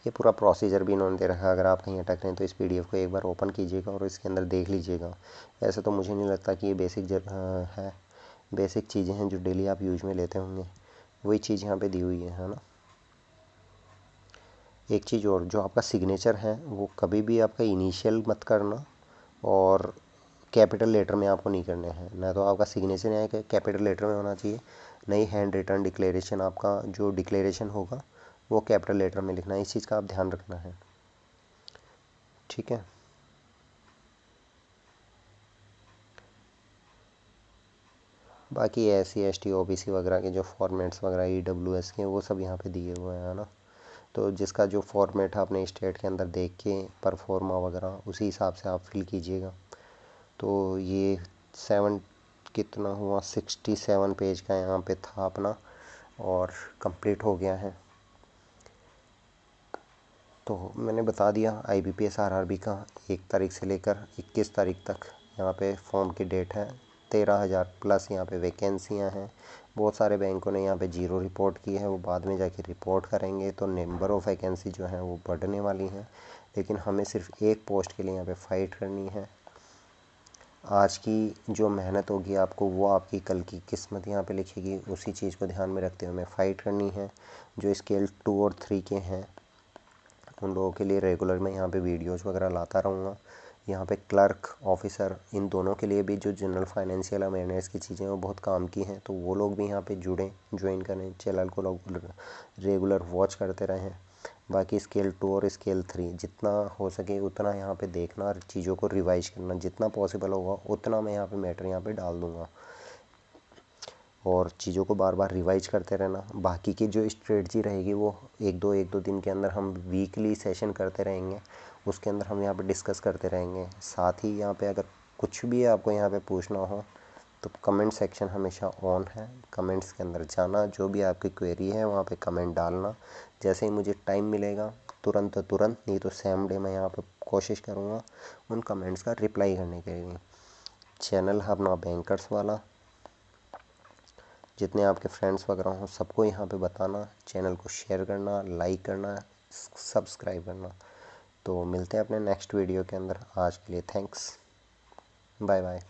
ये पूरा प्रोसीजर भी इन्होंने दे रखा है। अगर आप कहीं अटक रहे हैं तो इस PDF को एक बार ओपन कीजिएगा और इसके अंदर देख लीजिएगा। वैसे तो मुझे नहीं लगता कि ये बेसिक चीज़ें हैं जो डेली आप यूज में लेते होंगे, वही चीज़ यहाँ पे दी हुई है ना। एक चीज़ और, जो आपका सिग्नेचर है वो कभी भी आपका इनिशियल मत करना, और कैपिटल लेटर में आपको नहीं करने हैं। ना तो आपका सिग्नेचर यहाँ कैपिटल लेटर में होना चाहिए, नहीं हैंड रिटन डिक्लेरेशन, आपका जो डिक्लेरेशन होगा वो कैपिटल लेटर में लिखना है। इस चीज़ का आप ध्यान रखना है, ठीक है। बाकी SC ST OBC वगैरह के जो फॉर्मेट्स वगैरह EWS के वो सब यहाँ पे दिए हुए हैं ना। तो जिसका जो फॉर्मेट है अपने स्टेट के अंदर देख के परफॉर्मा वगैरह उसी हिसाब से आप फिल कीजिएगा। तो ये 7 कितना हुआ, 67 पेज का यहाँ पे था अपना, और कंप्लीट हो गया है। तो मैंने बता दिया IBPS RRB का 1 तारीख से लेकर 21 तारीख तक यहाँ पे फॉर्म की डेट है। 13,000 प्लस यहाँ पे वैकेंसियाँ हैं। बहुत सारे बैंकों ने यहाँ पे 0 रिपोर्ट की है, वो बाद में जाके रिपोर्ट करेंगे तो नंबर ऑफ़ वैकेंसी जो है वो बढ़ने वाली हैं। लेकिन हमें सिर्फ एक पोस्ट के लिए यहाँ पे फ़ाइट करनी है। आज की जो मेहनत होगी आपको, वो आपकी कल की किस्मत यहाँ पे लिखेगी। उसी चीज़ को ध्यान में रखते हुए हमें फ़ाइट करनी है। जो स्केल 2 और 3 के हैं उन लोगों के लिए रेगुलर मैं यहाँ पे वीडियोज़ वगैरह लाता रहूँगा। यहाँ पे क्लर्क, ऑफिसर, इन दोनों के लिए भी जो जनरल फाइनेंशियल अवेयरनेस की चीज़ें वो बहुत काम की हैं, तो वो लोग भी यहाँ पे जुड़ें, ज्वाइन करें, चैनल को लोग रेगुलर वॉच करते रहें। बाकी स्केल 2 और स्केल 3 जितना हो सके उतना यहाँ पे देखना और चीज़ों को रिवाइज करना, जितना पॉसिबल होगा उतना मैं यहाँ पे मैटर यहाँ पे डाल दूँगा और चीज़ों को बार बार रिवाइज करते रहना। बाकी की जो स्ट्रेटजी रहेगी वो एक दो दिन के अंदर हम वीकली सेशन करते रहेंगे, उसके अंदर हम यहाँ पे डिस्कस करते रहेंगे। साथ ही यहाँ पे अगर कुछ भी आपको यहाँ पे पूछना हो तो कमेंट सेक्शन हमेशा ऑन है, कमेंट्स के अंदर जाना, जो भी आपकी क्वेरी है वहाँ पे कमेंट डालना। जैसे ही मुझे टाइम मिलेगा तुरंत नहीं तो सेम डे मैं यहाँ पे कोशिश करूँगा उन कमेंट्स का रिप्लाई करने के लिए। चैनल है अपना बैंकर्स वाला, जितने आपके फ्रेंड्स वगैरह हों सबको यहाँ पे बताना, चैनल को शेयर करना, लाइक करना, सब्सक्राइब करना। तो मिलते हैं अपने नेक्स्ट वीडियो के अंदर। आज के लिए थैंक्स, बाय बाय।